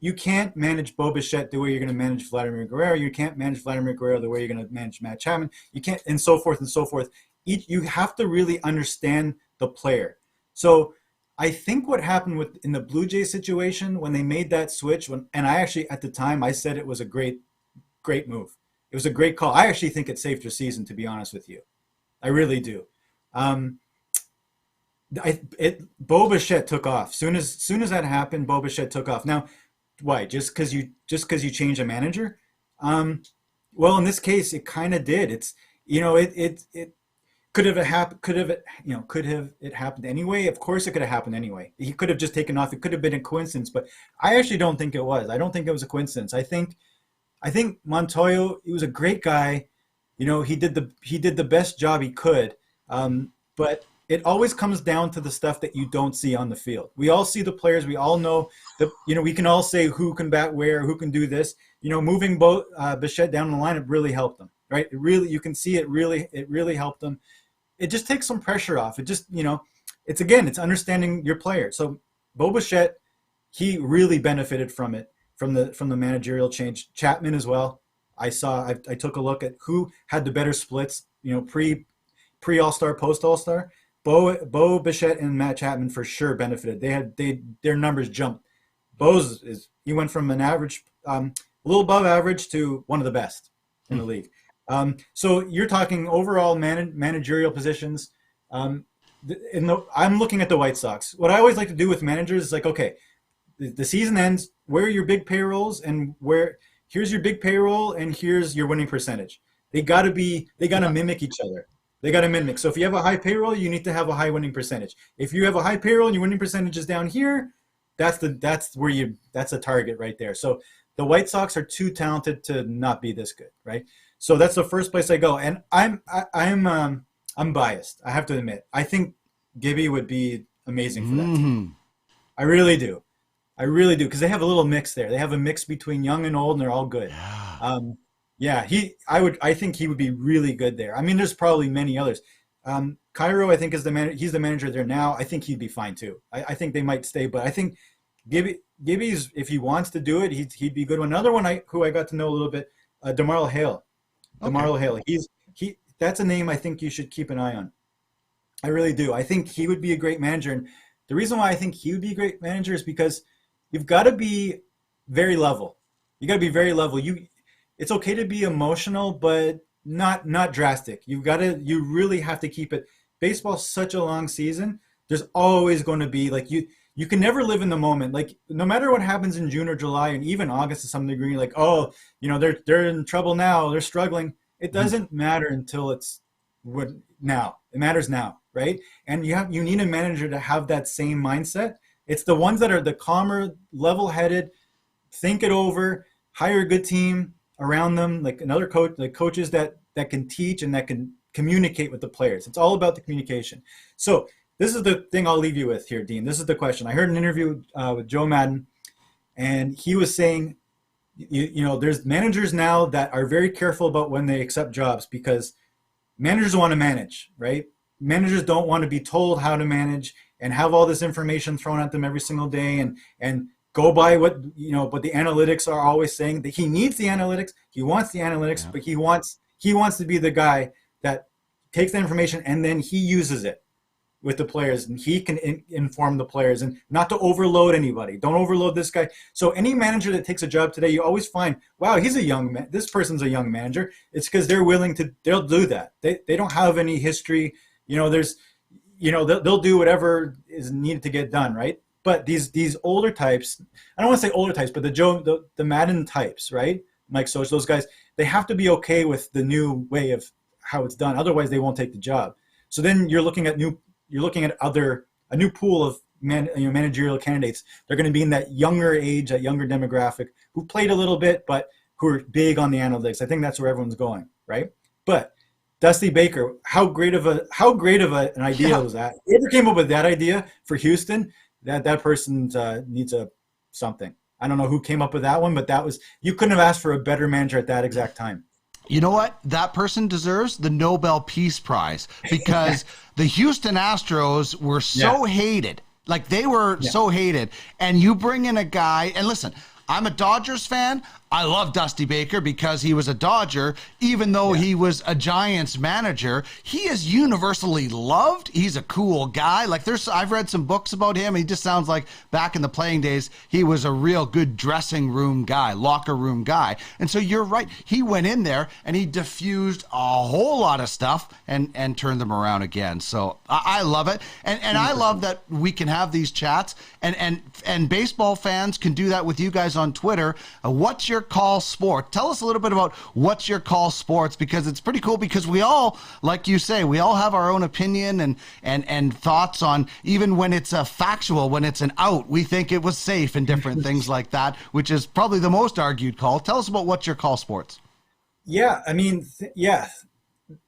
You can't manage Bo Bichette the way you're going to manage Vladimir Guerrero. You can't manage Vladimir Guerrero the way you're going to manage Matt Chapman. You can't, and so forth and so forth. You have to really understand the player. So I think what happened in the Blue Jays situation when they made that switch, and I actually at the time I said it was a great move. It was a great call. I actually think it saved their season, to be honest with you. I really do. Bo Bichette took off. Soon as that happened, Bo Bichette took off. Now, why? Just because you change a manager? Well, in this case, it kind of did. It's, you know, it could have it happened anyway? Of course it could have happened anyway. He could have just taken off. It could have been a coincidence, but I actually don't think it was. I don't think it was a coincidence. I think Montoyo, he was a great guy. You know, he did the best job he could. But it always comes down to the stuff that you don't see on the field. We all see the players. We all know that, you know, we can all say who can bat where, who can do this. You know, moving Bichette down the lineup really helped them, right? You can see it really helped them. It just takes some pressure off. It just, you know, it's understanding your player. So Bo Bichette, he really benefited from it, from the managerial change. Chapman as well. I took a look at who had the better splits, you know, pre All-Star, post All-Star. Bo Bichette and Matt Chapman for sure benefited. Their numbers jumped. He went from an average, a little above average to one of the best in the league. So you're talking overall managerial positions. I'm looking at the White Sox. What I always like to do with managers is like, okay, the season ends. Where are your big payrolls, and here's your big payroll, and here's your winning percentage. They got to mimic each other. They got to mimic. So if you have a high payroll, you need to have a high winning percentage. If you have a high payroll and your winning percentage is down here, that's a target right there. So the White Sox are too talented to not be this good, right? So that's the first place I go, and I'm biased. I have to admit. I think Gibby would be amazing for that team. I really do, because they have a little mix there. They have a mix between young and old, and they're all good. Yeah. I think he would be really good there. I mean, there's probably many others. Cairo, I think, is the manager. He's the manager there now. I think he'd be fine too. I think they might stay, but I think Gibby's, if he wants to do it, he'd be a good one. Another one who I got to know a little bit, DeMarlo Hale. DeMarlo Hale. That's a name I think you should keep an eye on. I really do. I think he would be a great manager, and the reason why I think he would be a great manager is because you've got to be very level. You got to be very level. It's okay to be emotional, but not drastic. You really have to keep it. Baseball's such a long season. There's always going to be, like, you can never live in the moment. Like, no matter what happens in June or July and even August to some degree, like, oh, you know, they're in trouble now, they're struggling. It doesn't matter until it's now. It matters now, right? And you need a manager to have that same mindset. It's the ones that are the calmer, level-headed, think it over, hire a good team around them, like another coach, like coaches that can teach and that can communicate with the players. It's all about the communication. So this is the thing I'll leave you with here, Dean. This is the question. I heard an interview with Joe Madden, and he was saying, you know, there's managers now that are very careful about when they accept jobs because managers want to manage, right? Managers don't want to be told how to manage and have all this information thrown at them every single day and go by what, you know, but the analytics are always saying that he needs the analytics. He wants the analytics, but he wants to be the guy that takes the information and then he uses it with the players, and he can inform the players and not to overload anybody. Don't overload this guy. So any manager that takes a job today, you always find, wow, he's a young man. This person's a young manager. It's because they're willing to, they'll do that. They don't have any history. You know, there's, you know, they'll do whatever is needed to get done, right? But these older types, I don't want to say older types, but the Madden types, right? Mike Soch, those guys, they have to be okay with the new way of how it's done. Otherwise, they won't take the job. So then you're looking at a new pool of managerial candidates. They're going to be in that younger age, that younger demographic who played a little bit, but who are big on the analytics. I think that's where everyone's going, right? But Dusty Baker, how great of an idea was that? Whoever came up with that idea for Houston, that person needs something. I don't know who came up with that one, but you couldn't have asked for a better manager at that exact time. You know what? That person deserves the Nobel Peace Prize because the Houston Astros were so hated. Like, they were so hated. And you bring in a guy, and listen, I'm a Dodgers fan. I love Dusty Baker because he was a Dodger, even though he was a Giants manager. He is universally loved. He's a cool guy. Like, I've read some books about him. He just sounds like back in the playing days, he was a real good dressing room guy, locker room guy. And so you're right. He went in there and he diffused a whole lot of stuff and turned them around again. So I love it. And I love that we can have these chats and baseball fans can do that with you guys on Twitter. What's your call sport? Tell us a little bit about what's your call sports, because it's pretty cool, because we all, like you say, we all have our own opinion and thoughts on, even when it's a factual, when it's an out, we think it was safe and different things like that, which is probably the most argued call. Tell us about what's your call sports. Yeah, I mean,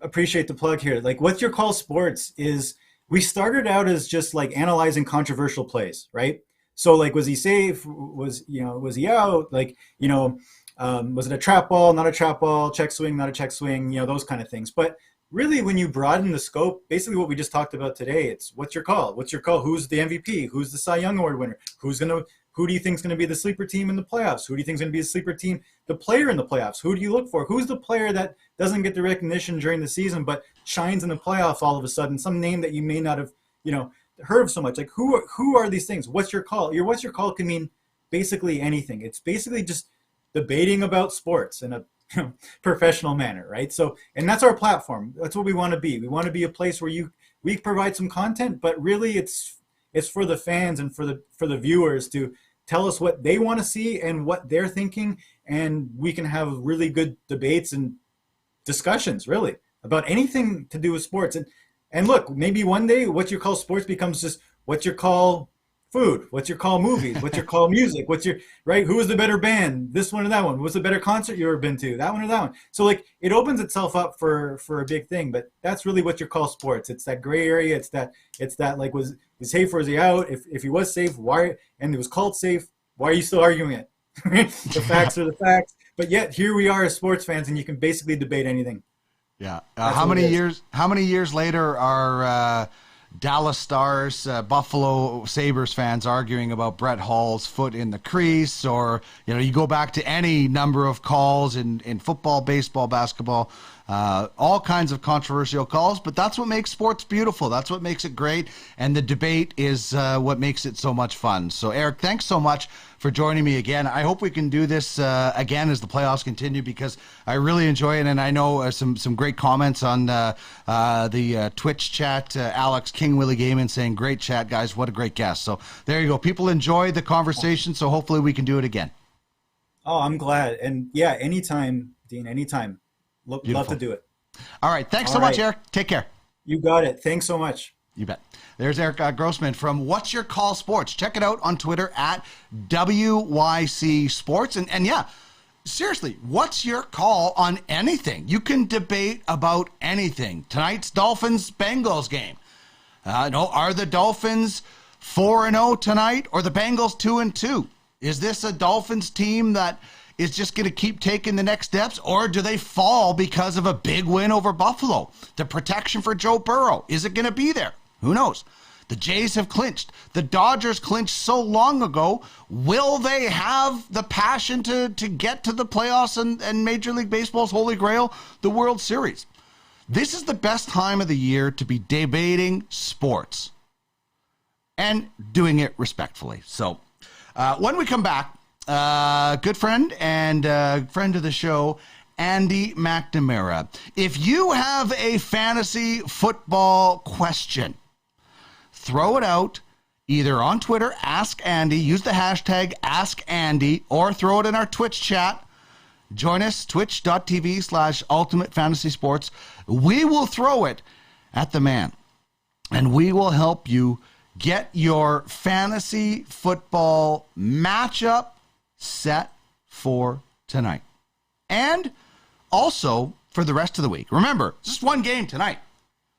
appreciate the plug here. Like, what's your call sports is, we started out as just like analyzing controversial plays, right? So, like, was he safe? Was he out? Like, was it a trap ball, not a trap ball, check swing, not a check swing, those kind of things. But really, when you broaden the scope, basically what we just talked about today, it's what's your call? What's your call? Who's the MVP? Who's the Cy Young Award winner? Who do you think is going to be the sleeper team in the playoffs? Who do you think is going to be the sleeper team, the player in the playoffs? Who do you look for? Who's the player that doesn't get the recognition during the season but shines in the playoff all of a sudden? Some name that you may not have, heard of so much. Like, who are these things? What's your call? Your what's your call can mean basically anything. It's basically just debating about sports in a professional manner, right? So, and that's our platform. That's what we want to be. We want to be a place where we provide some content, but really it's for the fans and for the viewers to tell us what they want to see and what they're thinking, and we can have really good debates and discussions really about anything to do with sports. And look, maybe one day what you call sports becomes just what you call food, what you call movies, what you call music, right? Who is the better band? This one or that one? What's the better concert you ever been to? That one or that one? So, like, it opens itself up for a big thing, but that's really what you call sports. It's that gray area. It's that like, was he safe or is he out? If he was safe, why? And it was called safe. Why are you still arguing it? The facts are the facts. But yet here we are as sports fans, and you can basically debate anything. Yeah. How many years later are Dallas Stars, Buffalo Sabres fans arguing about Brett Hall's foot in the crease? Or, you go back to any number of calls in football, baseball, basketball, all kinds of controversial calls, but that's what makes sports beautiful. That's what makes it great. And the debate is what makes it so much fun. So, Erik, thanks so much for joining me again. I hope we can do this again as the playoffs continue, because I really enjoy it. And I know some great comments on the Twitch chat. Alex King Willie Gaiman saying, great chat, guys. What a great guest. So there you go. People enjoy the conversation. So hopefully we can do it again. Oh, I'm glad. And yeah, anytime, Dean, anytime. Love to do it. All right. Thanks so much, Erik. Take care. You got it. Thanks so much. You bet. There's Erik Grosman from What's Your Call Sports. Check it out on Twitter at WYC Sports. And yeah, seriously, what's your call on anything? You can debate about anything. Tonight's Dolphins-Bengals game. Are the Dolphins 4-0 tonight, or the Bengals 2-2? Is this a Dolphins team that is just going to keep taking the next steps, or do they fall because of a big win over Buffalo? The protection for Joe Burrow, is it going to be there? Who knows? The Jays have clinched. The Dodgers clinched so long ago. Will they have the passion to get to the playoffs and Major League Baseball's Holy Grail, the World Series? This is the best time of the year to be debating sports and doing it respectfully. So when we come back, good friend and friend of the show, Andy McNamara. If you have a fantasy football question, throw it out either on Twitter, Ask Andy, use the hashtag Ask Andy, or throw it in our Twitch chat. Join us, twitch.tv/Ultimate Fantasy Sports. We will throw it at the man, and we will help you get your fantasy football matchup set for tonight. And also for the rest of the week. Remember, it's just one game tonight.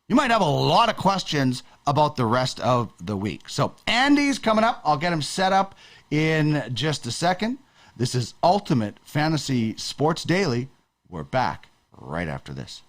You might have a lot of questions about the rest of the week. So Andy's coming up. I'll get him set up in just a second. This is Ultimate Fantasy Sports Daily. We're back right after this.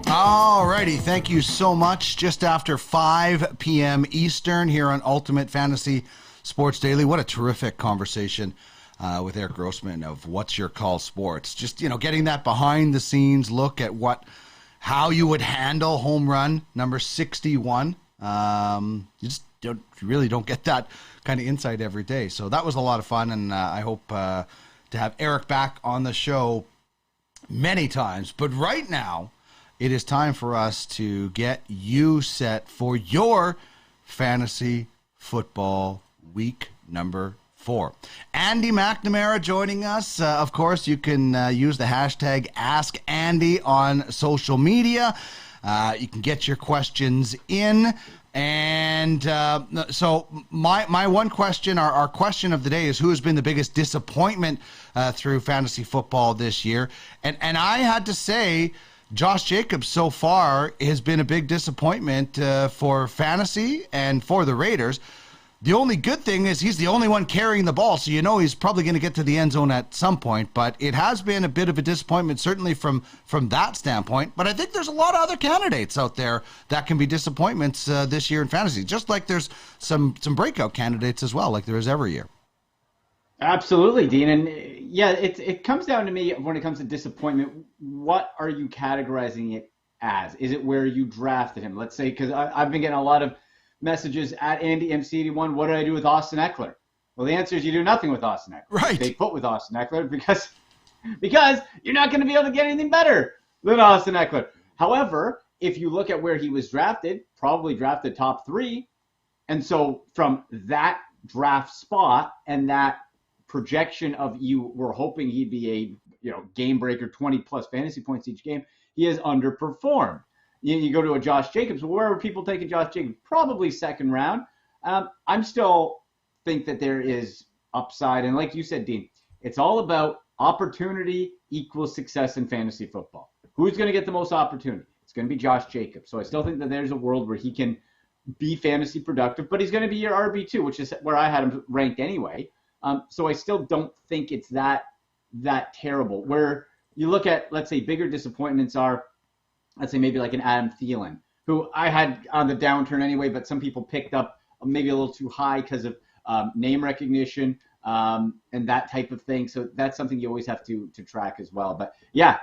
Alrighty, thank you so much. Just after 5 p.m. Eastern here on Ultimate Fantasy Sports Daily. What a terrific conversation with Erik Grosman of What's Your Call Sports. Just, getting that behind the scenes look at how you would handle home run number 61. You really don't get that kind of insight every day. So that was a lot of fun, and I hope to have Erik back on the show many times. But right now, it is time for us to get you set for your fantasy football week number 4. Andy McNamara joining us. Of course, you can use the hashtag AskAndy on social media. You can get your questions in. And so my one question, our question of the day is, who has been the biggest disappointment through fantasy football this year? And I had to say, Josh Jacobs so far has been a big disappointment for fantasy and for the Raiders. The only good thing is he's the only one carrying the ball, so he's probably going to get to the end zone at some point. But it has been a bit of a disappointment, certainly from that standpoint. But I think there's a lot of other candidates out there that can be disappointments this year in fantasy, just like there's some breakout candidates as well, like there is every year. Absolutely, Dean. And yeah, it comes down to me when it comes to disappointment. What are you categorizing it as? Is it where you drafted him? Let's say, because I've been getting a lot of messages at AndyMC81, what did I do with Austin Eckler? Well, the answer is you do nothing with Austin Eckler. Right. They put with Austin Eckler because you're not going to be able to get anything better than Austin Eckler. However, if you look at where he was drafted, probably drafted top 3. And so from that draft spot and that projection of you were hoping he'd be a game breaker, 20 plus fantasy points each game, he has underperformed. You go to a Josh Jacobs. Well, where are people taking Josh Jacobs? Probably second round. I'm still think that there is upside. And like you said, Dean, it's all about opportunity equals success in fantasy football. Who's going to get the most opportunity? It's going to be Josh Jacobs. So I still think that there's a world where he can be fantasy productive, but he's going to be your RB2, which is where I had him ranked anyway. So I still don't think it's that terrible. Where you look at, let's say, bigger disappointments are, let's say maybe like an Adam Thielen, who I had on the downturn anyway, but some people picked up maybe a little too high because of name recognition and that type of thing. So that's something you always have to track as well. But yeah,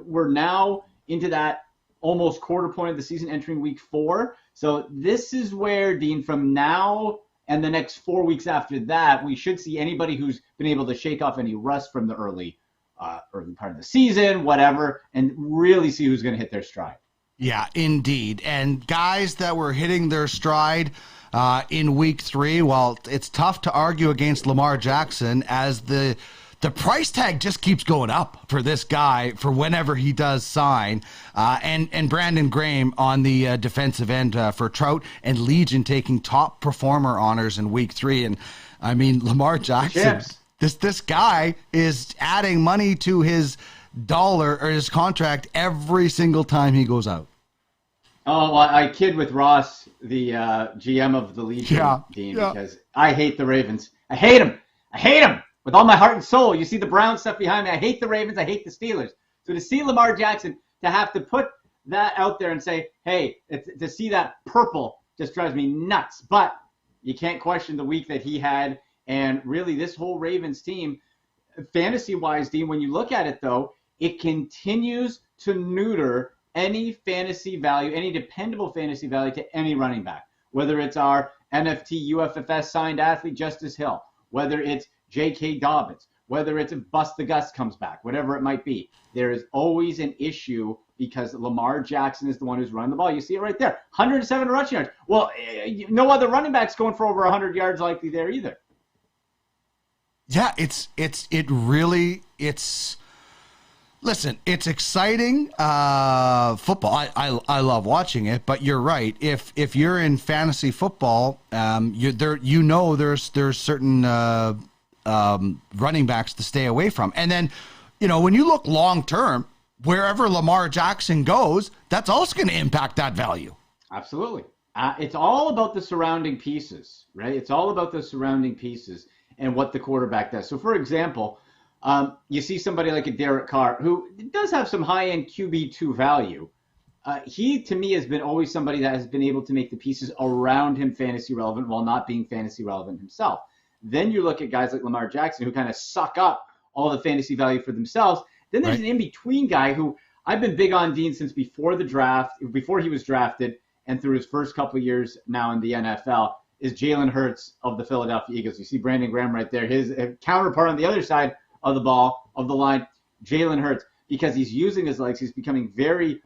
we're now into that almost quarter point of the season, entering week 4. So this is where, Dean, from now and the next 4 weeks after that, we should see anybody who's been able to shake off any rust from the early part of the season, whatever, and really see who's going to hit their stride. Yeah, indeed. And guys that were hitting their stride in week 3, well, it's tough to argue against Lamar Jackson, as the price tag just keeps going up for this guy for whenever he does sign. And Brandon Graham on the defensive end for Trout, and Legion taking top performer honors in week 3. And I mean, Lamar Jackson, this guy is adding money to his dollar or his contract every single time he goes out. Oh, well, I kid with Ross, the GM of the Legion, Dean, because I hate the Ravens. I hate them with all my heart and soul. You see the brown stuff behind me. I hate the Ravens. I hate the Steelers. So to see Lamar Jackson, to have to put that out there and say, hey, to see that purple just drives me nuts. But you can't question the week that he had. And really, this whole Ravens team, fantasy-wise, Dean, when you look at it, though, it continues to neuter any fantasy value, any dependable fantasy value to any running back, whether it's our NFT UFFS signed athlete, Justice Hill, whether it's J.K. Dobbins, whether it's Bust the Gus comes back, whatever it might be. There is always an issue because Lamar Jackson is the one who's running the ball. You see it right there, 107 rushing yards. Well, no other running back's going for over 100 yards likely there either. Yeah, it's listen, it's exciting football. I love watching it, but you're right. If you're in fantasy football, there's certain running backs to stay away from. And then, when you look long term, wherever Lamar Jackson goes, that's also going to impact that value. Absolutely. It's all about the surrounding pieces, right? It's all about the surrounding pieces and what the quarterback does. So, for example, you see somebody like a Derek Carr, who does have some high-end QB2 value. He, to me, has been always somebody that has been able to make the pieces around him fantasy relevant while not being fantasy relevant himself. Then you look at guys like Lamar Jackson who kind of suck up all the fantasy value for themselves. Then there's an in-between guy who I've been big on Dean since before the draft, before he was drafted, and through his first couple of years now in the NFL, is Jalen Hurts of the Philadelphia Eagles. You see Brandon Graham right there. His counterpart on the other side of the ball, of the line, Jalen Hurts, because he's using his legs. He's becoming very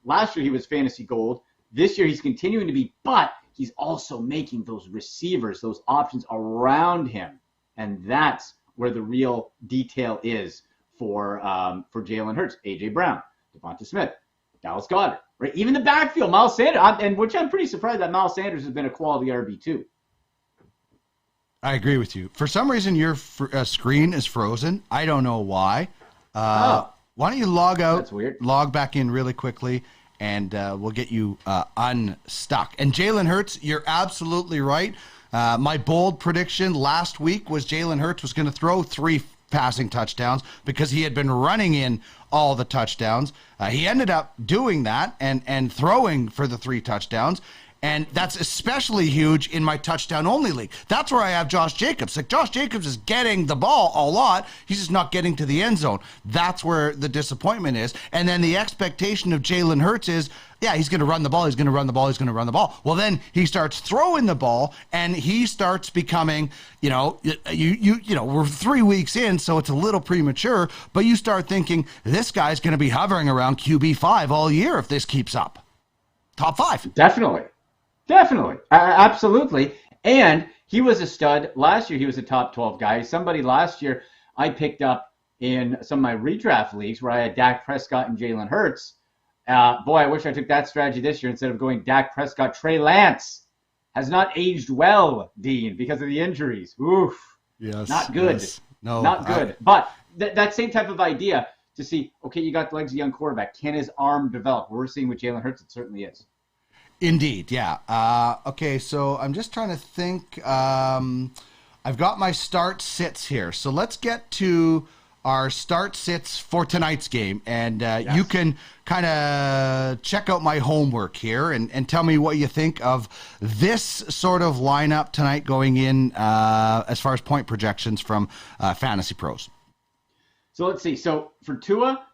last year he was fantasy gold. This year he's continuing to be, but he's also making those receivers, those options around him. And that's where the real detail is for Jalen Hurts, A.J. Brown, Devonta Smith, Dallas Goedert, right? Even the backfield, Miles Sanders, and which I'm pretty surprised that Miles Sanders has been a quality RB too. I agree with you. For some reason, your screen is frozen. I don't know why. Why don't you log out, That's weird. log back in really quickly, and we'll get you unstuck. And Jalen Hurts, you're absolutely right. My bold prediction last week was Jalen Hurts was going to throw 3 passing touchdowns because he had been running in all the touchdowns. He ended up doing that and throwing for the 3 touchdowns. And that's especially huge in my touchdown-only league. That's where I have Josh Jacobs. Like, Josh Jacobs is getting the ball a lot. He's just not getting to the end zone. That's where the disappointment is. And then the expectation of Jalen Hurts is, yeah, he's going to run the ball, he's going to run the ball, he's going to run the ball. Well, then he starts throwing the ball, and he starts becoming, you know, we're 3 weeks in, so it's a little premature, but you start thinking, this guy's going to be hovering around QB5 all year if this keeps up. Top 5. Definitely. Absolutely. And he was a stud. Last year, he was a top 12 guy. Somebody last year I picked up in some of my redraft leagues where I had Dak Prescott and Jalen Hurts. Boy, I wish I took that strategy this year instead of going Dak Prescott. Trey Lance has not aged well, Dean, because of the injuries. Oof. Yes. Not good. Yes. No. Not good. But that same type of idea to see, okay, you got the legs of a young quarterback. Can his arm develop? We're seeing with Jalen Hurts, it certainly is. Indeed, yeah. Okay, so I'm just trying to think. I've got my start sits here. So let's get to our start sits for tonight's game. And you can kind of check out my homework here and tell me what you think of this sort of lineup tonight going in as far as point projections from Fantasy Pros. So let's see. So for Tua,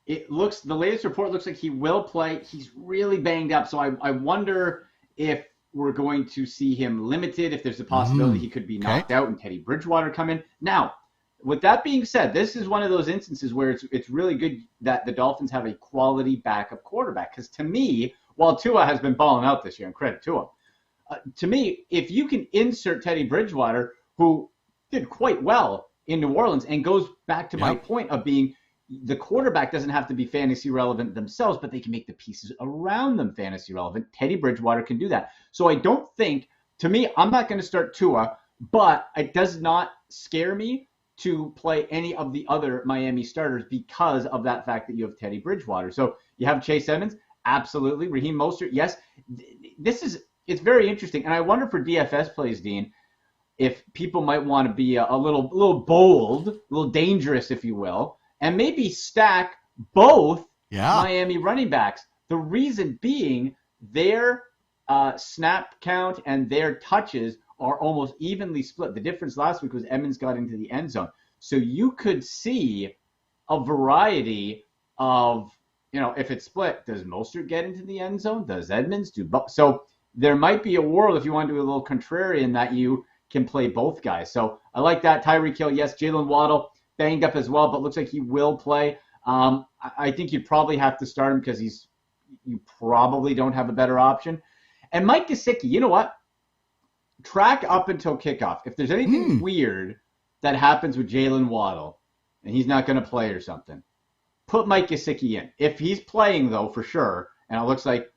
the latest report looks like he will play. He's really banged up. So I wonder if we're going to see him limited, if there's a possibility he could be knocked out and Teddy Bridgewater come in. Now, with that being said, this is one of those instances where it's really good that the Dolphins have a quality backup quarterback. Because to me, while Tua has been balling out this year, and credit to him, to me, if you can insert Teddy Bridgewater, who did quite well in New Orleans, and goes back to my point of being the quarterback doesn't have to be fantasy relevant themselves, but they can make the pieces around them fantasy relevant. Teddy Bridgewater can do that. So I don't think, to me, I'm not going to start Tua, but it does not scare me to play any of the other Miami starters because of that fact that you have Teddy Bridgewater. So you have Chase Edmonds, absolutely. Raheem Mostert, yes. It's very interesting. And I wonder for DFS plays, Dean, if people might want to be a little bold, a little dangerous, if you will, and maybe stack both Miami running backs. The reason being their snap count and their touches are almost evenly split. The difference last week was Edmonds got into the end zone. So you could see a variety of, if it's split, does Mostert get into the end zone? Does Edmonds do both? So there might be a world, if you want to do a little contrarian, that you can play both guys. So I like that. Tyreek Hill, yes. Jalen Waddle, banged up as well, but looks like he will play. I think you'd probably have to start him because you probably don't have a better option. And Mike Gesicki, you know what? Track up until kickoff. If there's anything weird that happens with Jalen Waddle and he's not going to play or something, put Mike Gesicki in. If he's playing, though, for sure, and it looks like,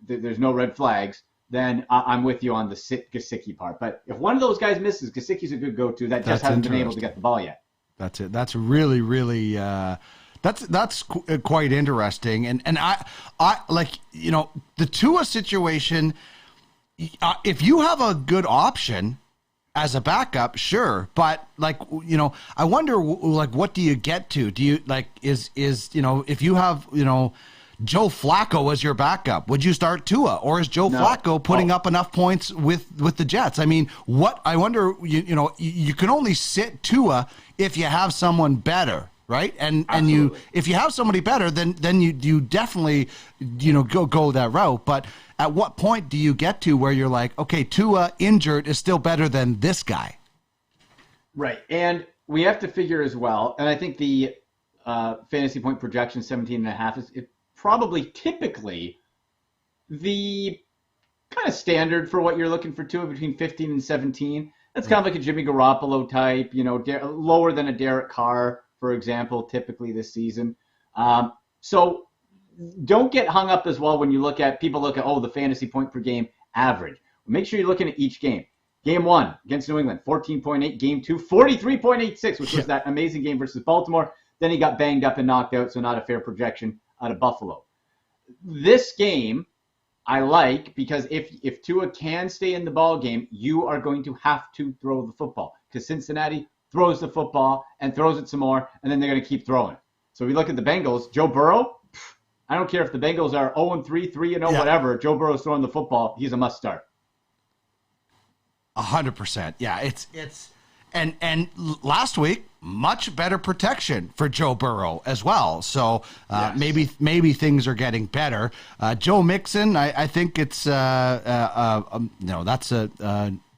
there's no red flags, then I'm with you on the Gesicki part. But if one of those guys misses, Gesicki's a good go-to. That just hasn't been able to get the ball yet. That's it. That's really, really that's quite interesting. And I like, the Tua situation, if you have a good option as a backup, sure. But I wonder, what do you get to? Do you is if you have, Joe Flacco as your backup, would you start Tua, or is Joe Flacco putting up enough points with the Jets? I mean, I wonder. You can only sit Tua if you have someone better, right? And if you have somebody better, then you definitely go that route. But at what point do you get to where you're like, okay, Tua injured is still better than this guy? Right, and we have to figure as well, and I think the fantasy point projection 17.5 is probably typically the kind of standard for what you're looking for Tua, between 15 and 17. That's kind of like a Jimmy Garoppolo type, lower than a Derek Carr, for example, typically this season. So don't get hung up as well when people look at the fantasy point per game average. Make sure you're looking at each game. Game 1 against New England, 14.8. Game 2, 43.86, which was that amazing game versus Baltimore. Then he got banged up and knocked out, so not a fair projection out of Buffalo. This game I like because if Tua can stay in the ball game, you are going to have to throw the football, because Cincinnati throws the football and throws it some more, and then they're going to keep throwing. So if you look at the Bengals, Joe Burrow, I don't care if the Bengals are 0-3, 3-0, whatever. Joe Burrow's throwing the football. He's a must start. 100%. Yeah, it's and last week, much better protection for Joe Burrow as well. So maybe things are getting better. Joe Mixon, I think it's that's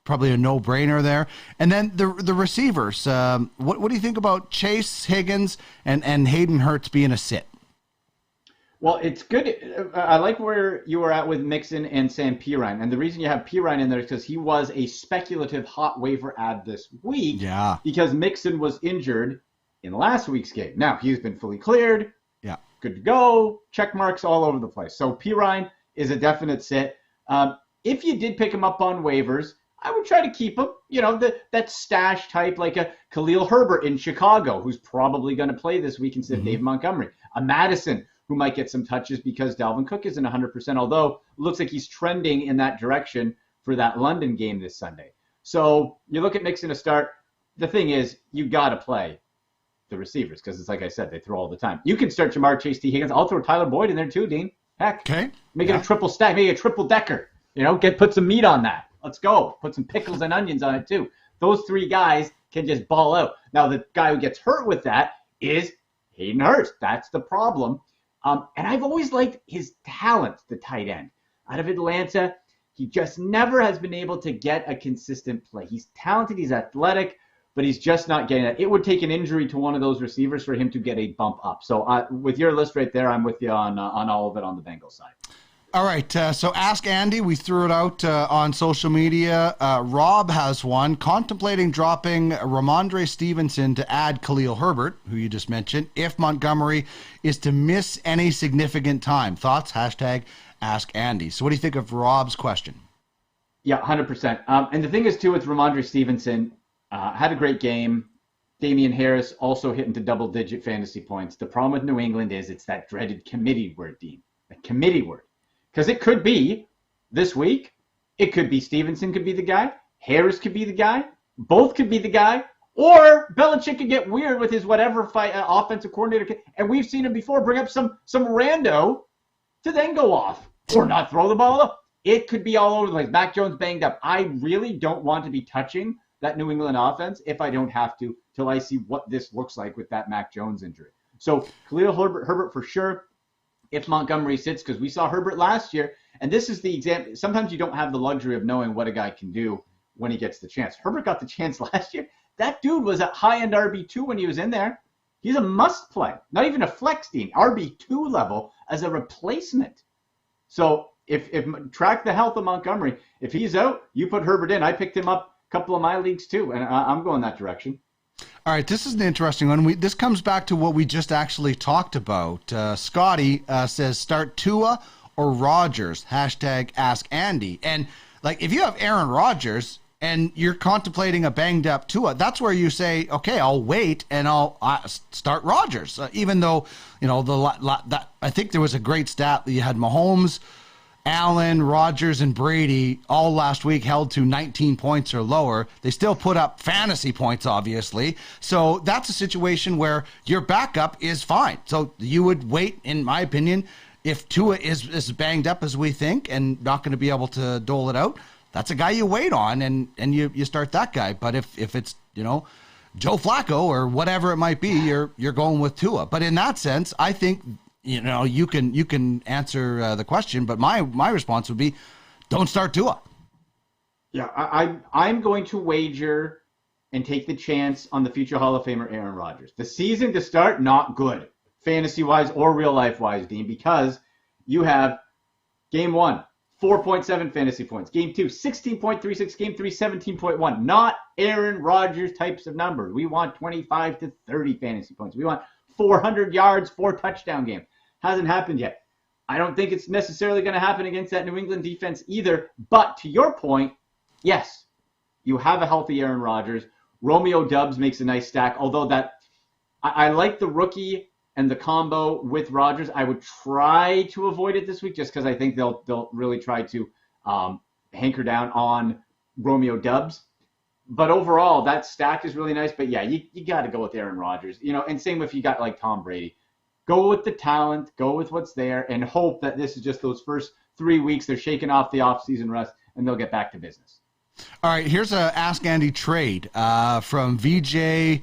probably a no-brainer there. And then the receivers. What do you think about Chase, Higgins, and Hayden Hurst being a sit? Well, it's good. I like where you were at with Mixon and Sam Pirine. And the reason you have Pirine in there is because he was a speculative hot waiver ad this week. Yeah. Because Mixon was injured in last week's game. Now, he's been fully cleared. Yeah. Good to go. Check marks all over the place. So Pirine is a definite sit. If you did pick him up on waivers, I would try to keep him. That stash type, like a Khalil Herbert in Chicago, who's probably going to play this week instead of Dave Montgomery. A Madison, who might get some touches because Dalvin Cook isn't 100%, although it looks like he's trending in that direction for that London game this Sunday. So you look at Mixon to start. The thing is, you got to play the receivers because it's like I said, they throw all the time. You can start Jamar Chase, T. Higgins. I'll throw Tyler Boyd in there too, Dean. Heck, okay. Make it a triple stack, make it a triple decker. Put some meat on that. Let's go. Put some pickles and onions on it too. Those three guys can just ball out. Now, the guy who gets hurt with that is Hayden Hurst. That's the problem. And I've always liked his talent, the tight end. Out of Atlanta, he just never has been able to get a consistent play. He's talented, he's athletic, but he's just not getting it. It would take an injury to one of those receivers for him to get a bump up. So with your list right there, I'm with you on all of it on the Bengals side. All right, so Ask Andy, we threw it out on social media. Rob has one, contemplating dropping Ramondre Stevenson to add Khalil Herbert, who you just mentioned, if Montgomery is to miss any significant time. Thoughts? Hashtag Ask Andy. So what do you think of Rob's question? Yeah, 100%. And the thing is, too, with Ramondre Stevenson, had a great game. Damian Harris also hit into double-digit fantasy points. The problem with New England is it's that dreaded committee word, Dean. The committee word. Because it could be this week, it could be Stevenson could be the guy, Harris could be the guy, both could be the guy, or Belichick could get weird with his whatever offensive coordinator. And we've seen him before bring up some rando to then go off or not throw the ball up. It could be all over the place. Mac Jones banged up. I really don't want to be touching that New England offense if I don't have to till I see what this looks like with that Mac Jones injury. So Khalil Herbert for sure. If Montgomery sits, because we saw Herbert last year, and this is the example. Sometimes you don't have the luxury of knowing what a guy can do when he gets the chance. Herbert got the chance last year. That dude was at high-end RB2 when he was in there. He's a must-play, not even a flex team, RB2 level as a replacement. So if track the health of Montgomery, if he's out, you put Herbert in. I picked him up a couple of my leagues too, and I'm going that direction. All right, this is an interesting one. This comes back to what we just actually talked about. Scotty says, start Tua or Rodgers, hashtag Ask Andy. And, if you have Aaron Rodgers and you're contemplating a banged-up Tua, that's where you say, okay, I'll wait and I'll start Rodgers. Even though, I think there was a great stat that you had Mahomes, Allen, Rodgers, and Brady all last week held to 19 points or lower. They still put up fantasy points, obviously. So that's a situation where your backup is fine. So you would wait, in my opinion, if Tua is as banged up as we think and not going to be able to dole it out, that's a guy you wait on and you start that guy. But if it's, Joe Flacco or whatever it might be, you're going with Tua. But in that sense, I think, you can answer the question, but my response would be, don't start Tua. Yeah, I'm going to wager and take the chance on the future Hall of Famer Aaron Rodgers. The season to start, not good, fantasy-wise or real-life-wise, Dean, because you have Game 1, 4.7 fantasy points. Game 2, 16.36. Game 3, 17.1. Not Aaron Rodgers types of numbers. We want 25 to 30 fantasy points. We want 400 yards, 4 touchdown games. Hasn't happened yet. I don't think it's necessarily going to happen against that New England defense either. But to your point, yes, you have a healthy Aaron Rodgers. Romeo Doubs makes a nice stack, although I like the rookie and the combo with Rodgers. I would try to avoid it this week just because I think they'll really try to hanker down on Romeo Doubs. But overall, that stack is really nice. But yeah, you got to go with Aaron Rodgers. And same if you got like Tom Brady. Go with the talent, go with what's there, and hope that this is just those first 3 weeks. They're shaking off the offseason rust, and they'll get back to business. All right, here's a Ask Andy trade from VJ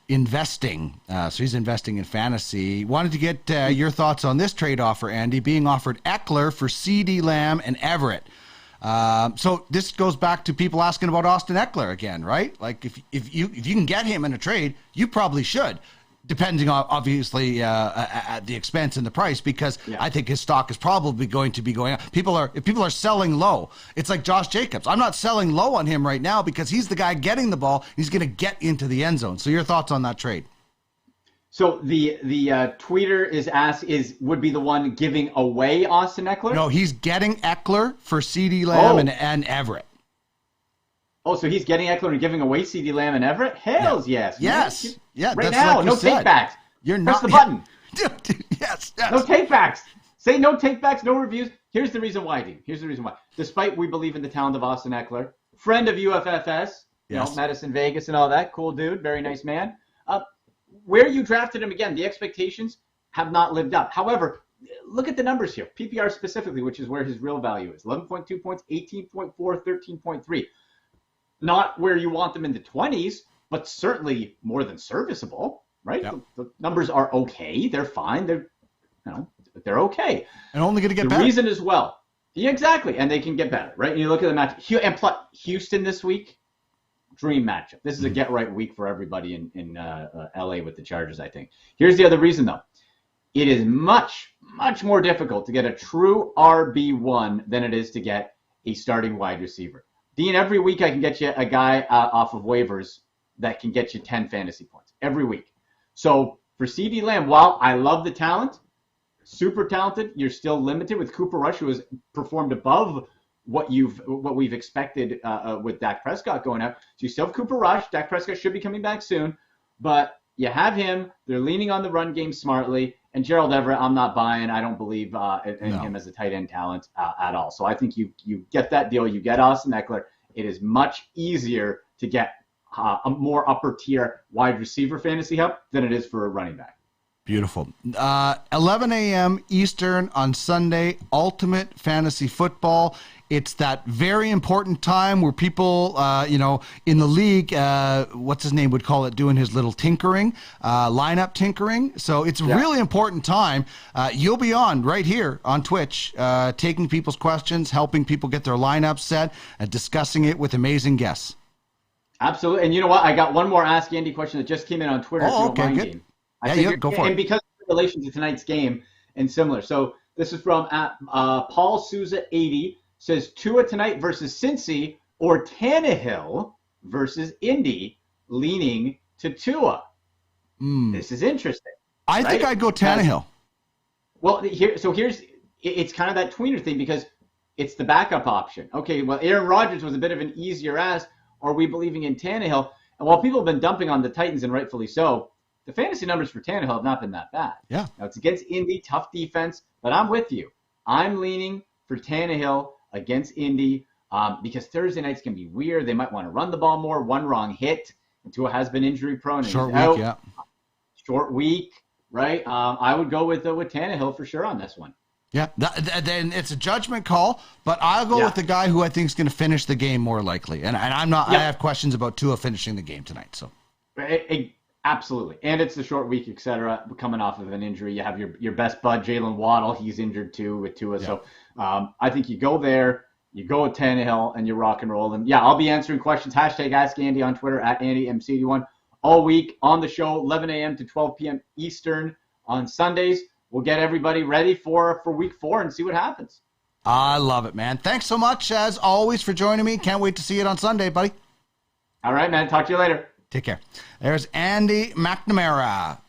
Investing. So he's investing in fantasy. Wanted to get your thoughts on this trade offer, Andy, being offered Eckler for CeeDee Lamb and Everett. So this goes back to people asking about Austin Eckler again, right? Like if you can get him in a trade, you probably should. Depending on, obviously, at the expense and the price, because I think his stock is probably going to be going up. If people are selling low, it's like Josh Jacobs. I'm not selling low on him right now because he's the guy getting the ball. He's going to get into the end zone. So your thoughts on that trade? So the tweeter would be the one giving away Austin Eckler? No, he's getting Eckler for CeeDee Lamb and Everett. Oh, so he's getting Eckler and giving away CeeDee Lamb and Everett? Hells yes. Yes. Yeah, right now, like no takebacks. Press the button. Yes. No takebacks. Say no takebacks, no reviews. Here's the reason why, Dean. Here's the reason why. Despite we believe in the talent of Austin Eckler, friend of UFFS, Madison, Vegas, and all that, cool dude, very nice man. Where you drafted him, again, the expectations have not lived up. However, look at the numbers here. PPR specifically, which is where his real value is. 11.2 points, 18.4, 13.3. Not where you want them in the 20s, but certainly more than serviceable, right? Yep. The numbers are okay. They're fine. They're okay. And only going to get better. The reason as well. Yeah, exactly. And they can get better, right? And you look at the match. And plus, Houston this week, dream matchup. This is a get-right week for everybody in LA with the Chargers, I think. Here's the other reason, though. It is much, much more difficult to get a true RB1 than it is to get a starting wide receiver. Dean, every week I can get you a guy off of waivers that can get you 10 fantasy points every week. So for CeeDee Lamb, while I love the talent, super talented, you're still limited with Cooper Rush, who has performed above what we've expected with Dak Prescott going out. So you still have Cooper Rush. Dak Prescott should be coming back soon, but you have him. They're leaning on the run game smartly. And Gerald Everett, I'm not buying. I don't believe in him as a tight end talent at all. So I think you get that deal. You get Austin Eckler. It is much easier to get a more upper tier wide receiver fantasy help than it is for a running back. Beautiful. 11 a.m. Eastern on Sunday, Ultimate Fantasy Football. It's that very important time where people, in the league, what's his name would call it, doing his little tinkering, lineup tinkering. So it's a really important time. You'll be on right here on Twitch, taking people's questions, helping people get their lineup set, and discussing it with amazing guests. Absolutely. And you know what? I got one more Ask Andy question that just came in on Twitter. Oh, okay, good. Go for it. And because of the relation to tonight's game and similar. So this is from Paul Souza 80. Says Tua tonight versus Cincy or Tannehill versus Indy, leaning to Tua. This is interesting. I think I'd go Tannehill. It's kind of that tweener thing because it's the backup option. Okay, well, Aaron Rodgers was a bit of an easier ask. Are we believing in Tannehill? And while people have been dumping on the Titans, and rightfully so, the fantasy numbers for Tannehill have not been that bad. Yeah. Now, it's against Indy, tough defense, but I'm with you. I'm leaning for Tannehill against Indy because Thursday nights can be weird. They might want to run the ball more. One wrong hit. And Tua has been injury prone. Short week, right? I would go with Tannehill for sure on this one. Yeah, then it's a judgment call, but I'll go with the guy who I think is going to finish the game more likely. And I'm not. I have questions about Tua finishing the game tonight. So, absolutely, and it's a short week, etc. Coming off of an injury, you have your best bud Jalen Waddle. He's injured too with Tua. Yeah. So, I think you go there, you go with Tannehill, and you rock and roll. And I'll be answering questions. Hashtag Ask Andy on Twitter @AndyMC81 all week on the show, 11 a.m. to 12 p.m. Eastern on Sundays. We'll get everybody ready for week 4 and see what happens. I love it, man. Thanks so much, as always, for joining me. Can't wait to see it on Sunday, buddy. All right, man. Talk to you later. Take care. There's Andy McNamara.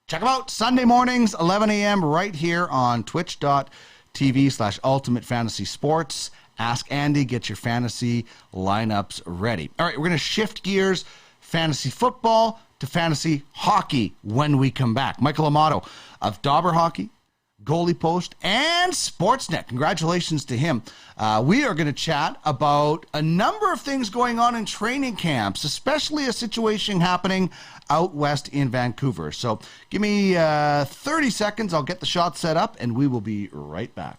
Check him out Sunday mornings, 11 a.m. right here on twitch.tv/Ultimate Fantasy Sports. Ask Andy. Get your fantasy lineups ready. All right, we're going to shift gears. Fantasy football to fantasy hockey when we come back. Michael Amato of Dobber Hockey, Goalie Post, and Sportsnet. Congratulations to him. We are going to chat about a number of things going on in training camps, especially a situation happening out west in Vancouver. So give me 30 seconds. I'll get the shot set up, and we will be right back.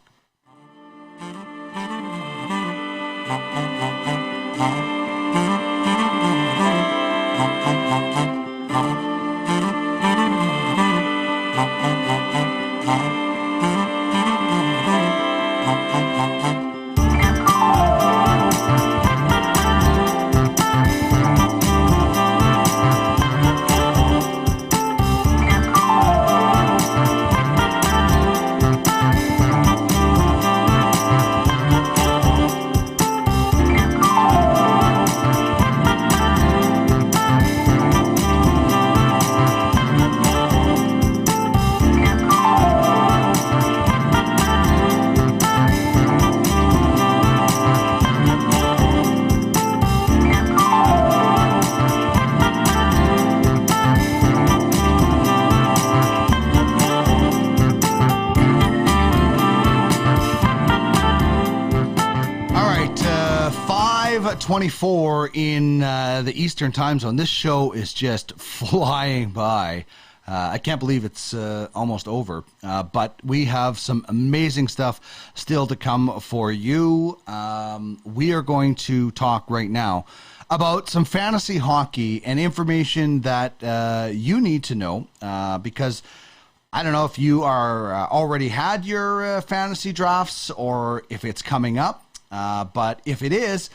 All right, 5:24 in the Eastern time zone. This show is just flying by. I can't believe it's almost over, but we have some amazing stuff still to come for you. We are going to talk right now about some fantasy hockey and information that you need to know because I don't know if you are already had your fantasy drafts or if it's coming up, but if it is,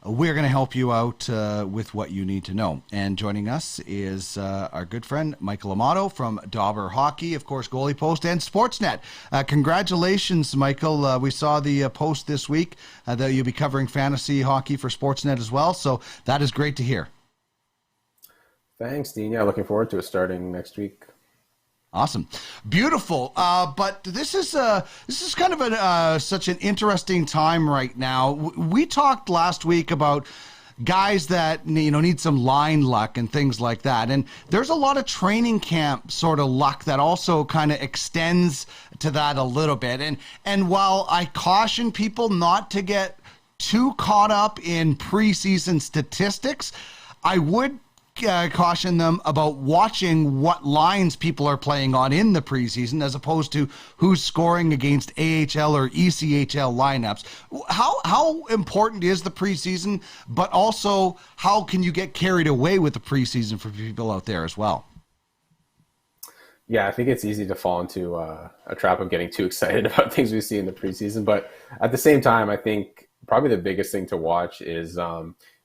we're going to help you out with what you need to know. And joining us is our good friend, Michael Amato from Dobber Hockey, of course, Goalie Post and Sportsnet. Congratulations, Michael. We saw the post this week that you'll be covering fantasy hockey for Sportsnet as well. So that is great to hear. Thanks, Dean. Yeah, looking forward to it starting next week. Awesome, beautiful. But this is kind of such an interesting time right now. We talked last week about guys that need some line luck and things like that, and there's a lot of training camp sort of luck that also kind of extends to that a little bit. And while I caution people not to get too caught up in preseason statistics, I would caution them about watching what lines people are playing on in the preseason as opposed to who's scoring against AHL or ECHL lineups. How important is the preseason, but also how can you get carried away with the preseason for people out there as well? Yeah, I think it's easy to fall into a trap of getting too excited about things we see in the preseason. But at the same time, I think probably the biggest thing to watch is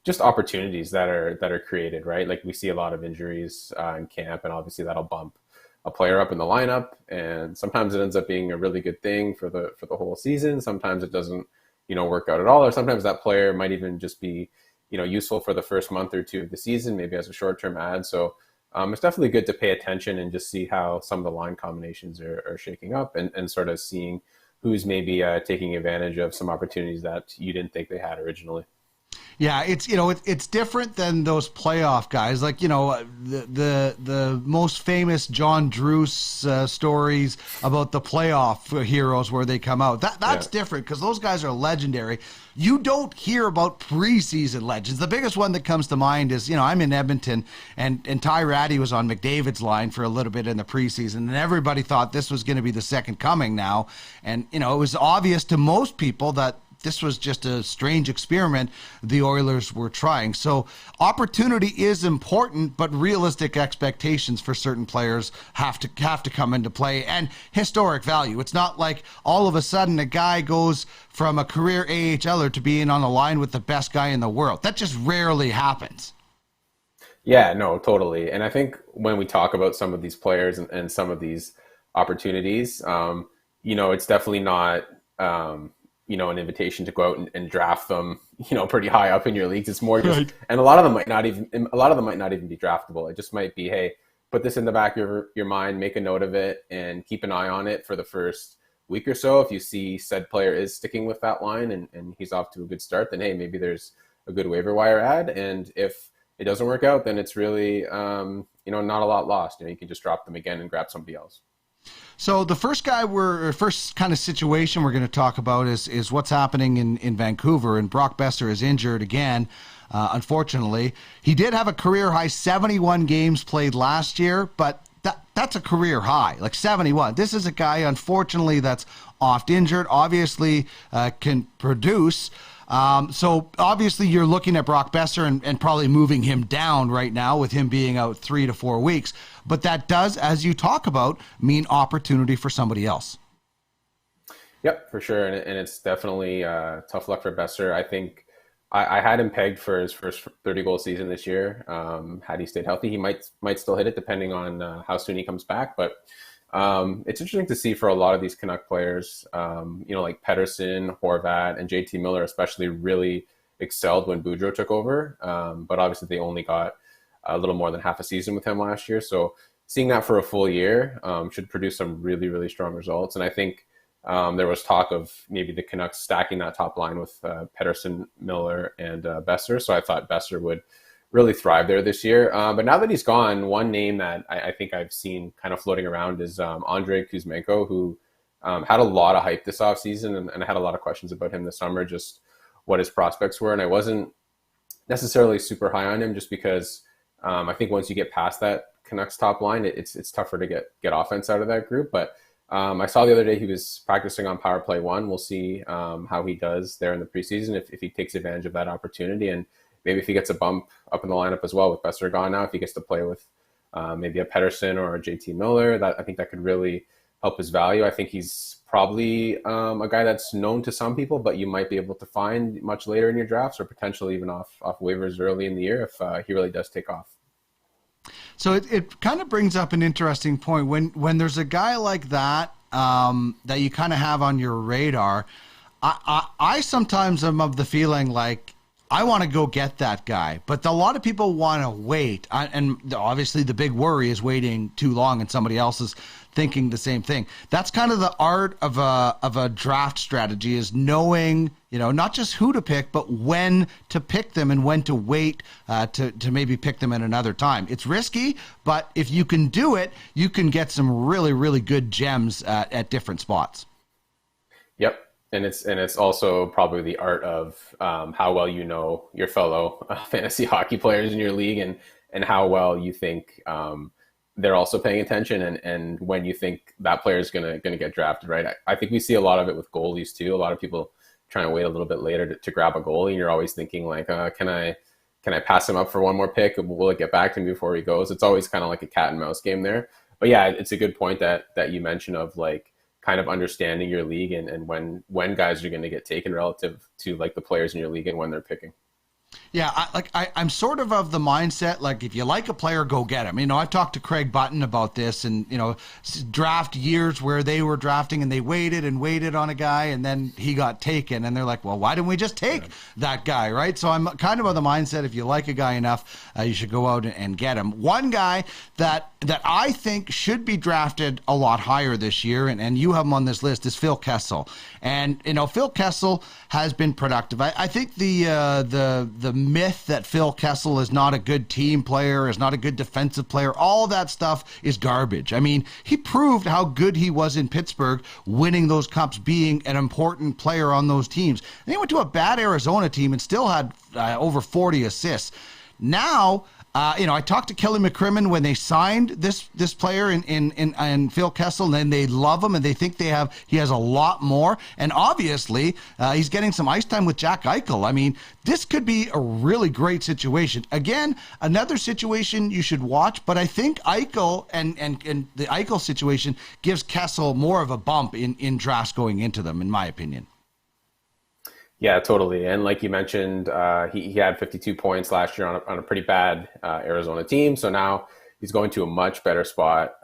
just opportunities that are created, right? Like we see a lot of injuries in camp, and obviously that'll bump a player up in the lineup. And sometimes it ends up being a really good thing for the whole season. Sometimes it doesn't, work out at all. Or sometimes that player might even just be, useful for the first month or two of the season, maybe as a short-term ad. So it's definitely good to pay attention and just see how some of the line combinations are shaking up and sort of seeing who's maybe taking advantage of some opportunities that you didn't think they had originally. Yeah, it's different than those playoff guys. Like, the most famous John Druce stories about the playoff heroes where they come out. That's different because those guys are legendary. You don't hear about preseason legends. The biggest one that comes to mind is, I'm in Edmonton, and Ty Ratty was on McDavid's line for a little bit in the preseason, and everybody thought this was going to be the second coming now. And, it was obvious to most people that this was just a strange experiment the Oilers were trying. So opportunity is important, but realistic expectations for certain players have to come into play, and historic value. It's not like all of a sudden a guy goes from a career AHLer to being on the line with the best guy in the world. That just rarely happens. Yeah, no, totally. And I think when we talk about some of these players and some of these opportunities, it's definitely not an invitation to go out and draft them, pretty high up in your leagues. It's more just, and a lot of them might not even be draftable. It just might be, hey, put this in the back of your mind, make a note of it, and keep an eye on it for the first week or so. If you see said player is sticking with that line and he's off to a good start, then hey, maybe there's a good waiver wire ad. And if it doesn't work out, then it's really, not a lot lost. You can just drop them again and grab somebody else. So the first kind of situation we're going to talk about is what's happening in Vancouver, and Brock Besser is injured again, unfortunately. He did have a career-high 71 games played last year, but that's a career high, like 71. This is a guy, unfortunately, that's oft injured, obviously can produce. So obviously you're looking at Brock Besser and probably moving him down right now with him being out 3 to 4 weeks. But that does, as you talk about, mean opportunity for somebody else. Yep, for sure. And it's definitely tough luck for Besser. I think I had him pegged for his first 30-goal season this year. Had he stayed healthy, he might still hit it depending on how soon he comes back. But it's interesting to see for a lot of these Canuck players, like Pettersson, Horvat, and JT Miller especially really excelled when Boudreau took over. But obviously they only got a little more than half a season with him last year. So seeing that for a full year should produce some really, really strong results. And I think there was talk of maybe the Canucks stacking that top line with Pettersson, Miller, and Besser. So I thought Besser would really thrive there this year. But now that he's gone, one name that I think I've seen kind of floating around is Andrei Kuzmenko, who had a lot of hype this offseason, and I had a lot of questions about him this summer, just what his prospects were. And I wasn't necessarily super high on him just because I think once you get past that Canucks top line, it's tougher to get offense out of that group. But I saw the other day he was practicing on Power Play 1. We'll see how he does there in the preseason, if he takes advantage of that opportunity. And maybe if he gets a bump up in the lineup as well with Besser gone now, if he gets to play with maybe a Pettersson or a JT Miller, I think that could really help his value. I think he's probably a guy that's known to some people, but you might be able to find much later in your drafts or potentially even off waivers early in the year if he really does take off. So it kind of brings up an interesting point. When there's a guy like that that you kind of have on your radar, I sometimes am of the feeling like I want to go get that guy, but a lot of people want to wait. And obviously the big worry is waiting too long and somebody else is thinking the same thing. That's kind of the art of a draft strategy, is knowing, not just who to pick, but when to pick them and when to wait to maybe pick them at another time. It's risky, but if you can do it, you can get some really, really good gems at different spots. Yep. And it's also probably the art of how well you know your fellow fantasy hockey players in your league and how well you think they're also paying attention and when you think that player is gonna get drafted, right? I think we see a lot of it with goalies too. A lot of people trying to wait a little bit later to grab a goalie, and you're always thinking like, can I pass him up for one more pick? Will it get back to me before he goes? It's always kind of like a cat and mouse game there. But yeah, it's a good point that you mentioned of like kind of understanding your league and when guys are going to get taken relative to like the players in your league and when they're picking. Yeah, I'm sort of the mindset, like, if you like a player, go get him. I've talked to Craig Button about this, and, draft years where they were drafting and they waited and waited on a guy, and then he got taken, and they're like, well, why didn't we just take that guy, right? So I'm kind of the mindset, if you like a guy enough, you should go out and get him. One guy that I think should be drafted a lot higher this year, and you have him on this list, is Phil Kessel. And, Phil Kessel has been productive. I think the myth that Phil Kessel is not a good team player, is not a good defensive player, all that stuff is garbage. He proved how good he was in Pittsburgh, winning those cups, being an important player on those teams. And he went to a bad Arizona team and still had over 40 assists. Now, I talked to Kelly McCrimmon when they signed this player in Phil Kessel, and they love him and they think he has a lot more. And obviously, he's getting some ice time with Jack Eichel. This could be a really great situation. Again, another situation you should watch, but I think Eichel and the Eichel situation gives Kessel more of a bump in drafts going into them, in my opinion. Yeah, totally. And like you mentioned, he had 52 points last year on a pretty bad Arizona team. So now he's going to a much better spot.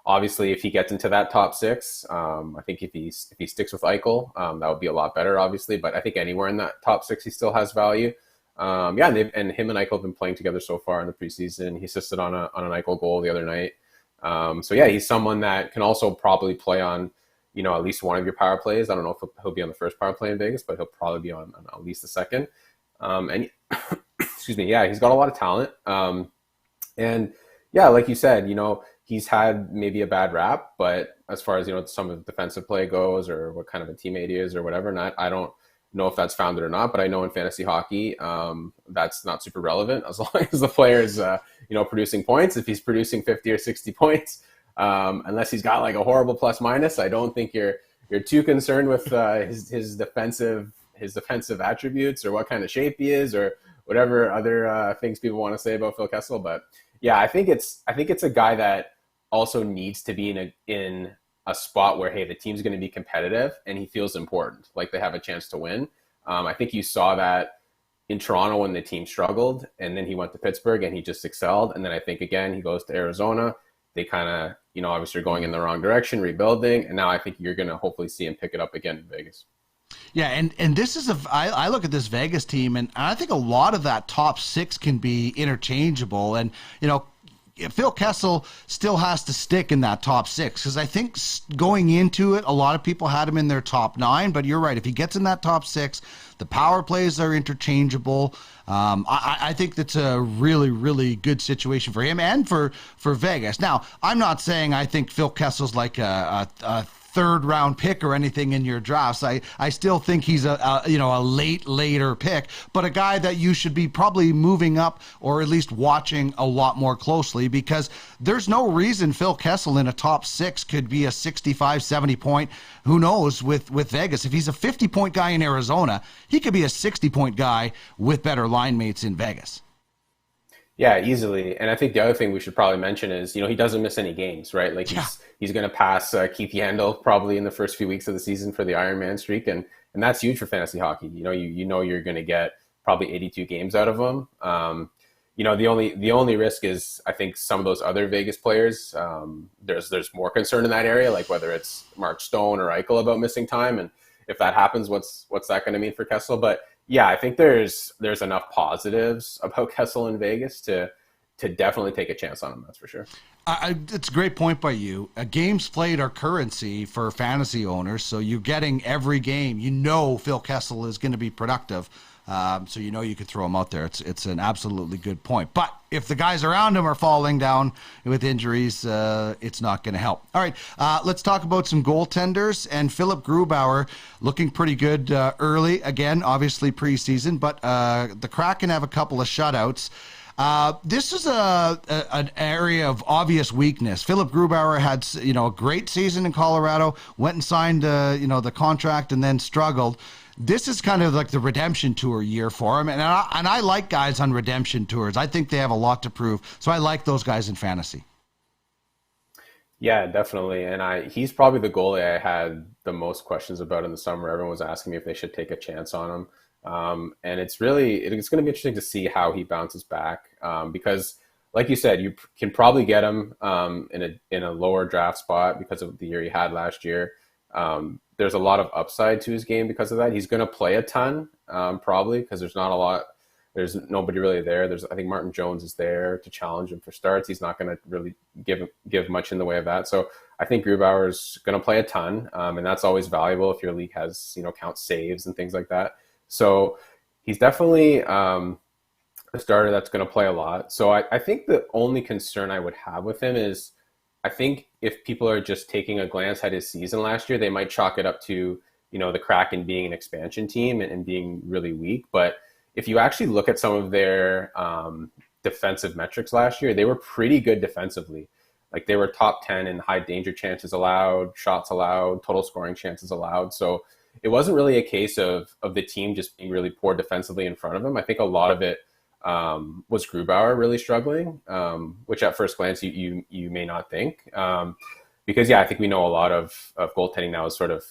Obviously, if he gets into that top six, I think if he sticks with Eichel, that would be a lot better, obviously. But I think anywhere in that top six, he still has value. And him and Eichel have been playing together so far in the preseason. He assisted on an Eichel goal the other night. So yeah, he's someone that can also probably play on at least one of your power plays. I don't know if he'll be on the first power play in Vegas, but he'll probably be on at least the second. And excuse me, yeah, he's got a lot of talent. And yeah, like you said, he's had maybe a bad rap, but as far as, some of the defensive play goes, or what kind of a teammate he is or whatever, I don't know if that's founded or not, but I know in fantasy hockey, that's not super relevant as long as the player is, producing points. If he's producing 50 or 60 points, unless he's got like a horrible plus minus, I don't think you're too concerned with his defensive attributes or what kind of shape he is or whatever other things people want to say about Phil Kessel. But yeah, I think it's a guy that also needs to be in a spot where, hey, the team's going to be competitive and he feels important, like they have a chance to win. I think you saw that in Toronto when the team struggled, and then he went to Pittsburgh and he just excelled. And then I think again he goes to Arizona. They kind of, obviously are going in the wrong direction, rebuilding. And now I think you're going to hopefully see him pick it up again in Vegas. Yeah, and this is I look at this Vegas team, and I think a lot of that top six can be interchangeable. And, Phil Kessel still has to stick in that top six, because I think going into it, a lot of people had him in their top nine. But you're right, if he gets in that top six, the power plays are interchangeable. I think that's a really, really good situation for him and for Vegas. Now, I'm not saying I think Phil Kessel's like a third round pick or anything in your drafts. I still think he's a later pick, but a guy that you should be probably moving up or at least watching a lot more closely, because there's no reason Phil Kessel in a top six could be a 65, 70 point, who knows, with Vegas. If he's a 50 point guy in Arizona, he could be a 60 point guy with better line mates in Vegas. Yeah, easily. And I think the other thing we should probably mention is, he doesn't miss any games, right? Like he's going to pass Keith Yandel probably in the first few weeks of the season for the Ironman streak. And that's huge for fantasy hockey. You're going to get probably 82 games out of him. The only risk is, I think, some of those other Vegas players, there's more concern in that area, like whether it's Mark Stone or Eichel about missing time. And if that happens, what's that going to mean for Kessel? But yeah, I think there's enough positives about Kessel in Vegas to definitely take a chance on him. That's for sure. It's a great point by you. Games played are currency for fantasy owners, so you're getting every game. Phil Kessel is going to be productive, so you could throw him out there. It's an absolutely good point. But if the guys around him are falling down with injuries, it's not going to help. All right, let's talk about some goaltenders. And Philip Grubauer looking pretty good early. Again, obviously preseason, but the Kraken have a couple of shutouts. This is an area of obvious weakness. Philip Grubauer had, a great season in Colorado, went and signed, the contract and then struggled. This is kind of like the redemption tour year for him. And I like guys on redemption tours. I think they have a lot to prove. So I like those guys in fantasy. Yeah, definitely. And he's probably the goalie I had the most questions about in the summer. Everyone was asking me if they should take a chance on him. And it's going to be interesting to see how he bounces back, because like you said, you can probably get him in a lower draft spot because of the year he had last year. There's a lot of upside to his game because of that. He's going to play a ton, probably, because there's not a lot. There's nobody really there. I think Martin Jones is there to challenge him for starts. He's not going to really give much in the way of that. So I think Grubauer's going to play a ton, and that's always valuable if your league has, count saves and things like that. So he's definitely a starter that's going to play a lot. So I think the only concern I would have with him is, I think if people are just taking a glance at his season last year, they might chalk it up to, the Kraken being an expansion team and being really weak. But if you actually look at some of their defensive metrics last year, they were pretty good defensively. Like, they were top 10 in high danger chances allowed, shots allowed, total scoring chances allowed. So it wasn't really a case of the team just being really poor defensively in front of them. I think a lot of it was Grubauer really struggling, which at first glance you may not think. Because, I think we know a lot of goaltending now is sort of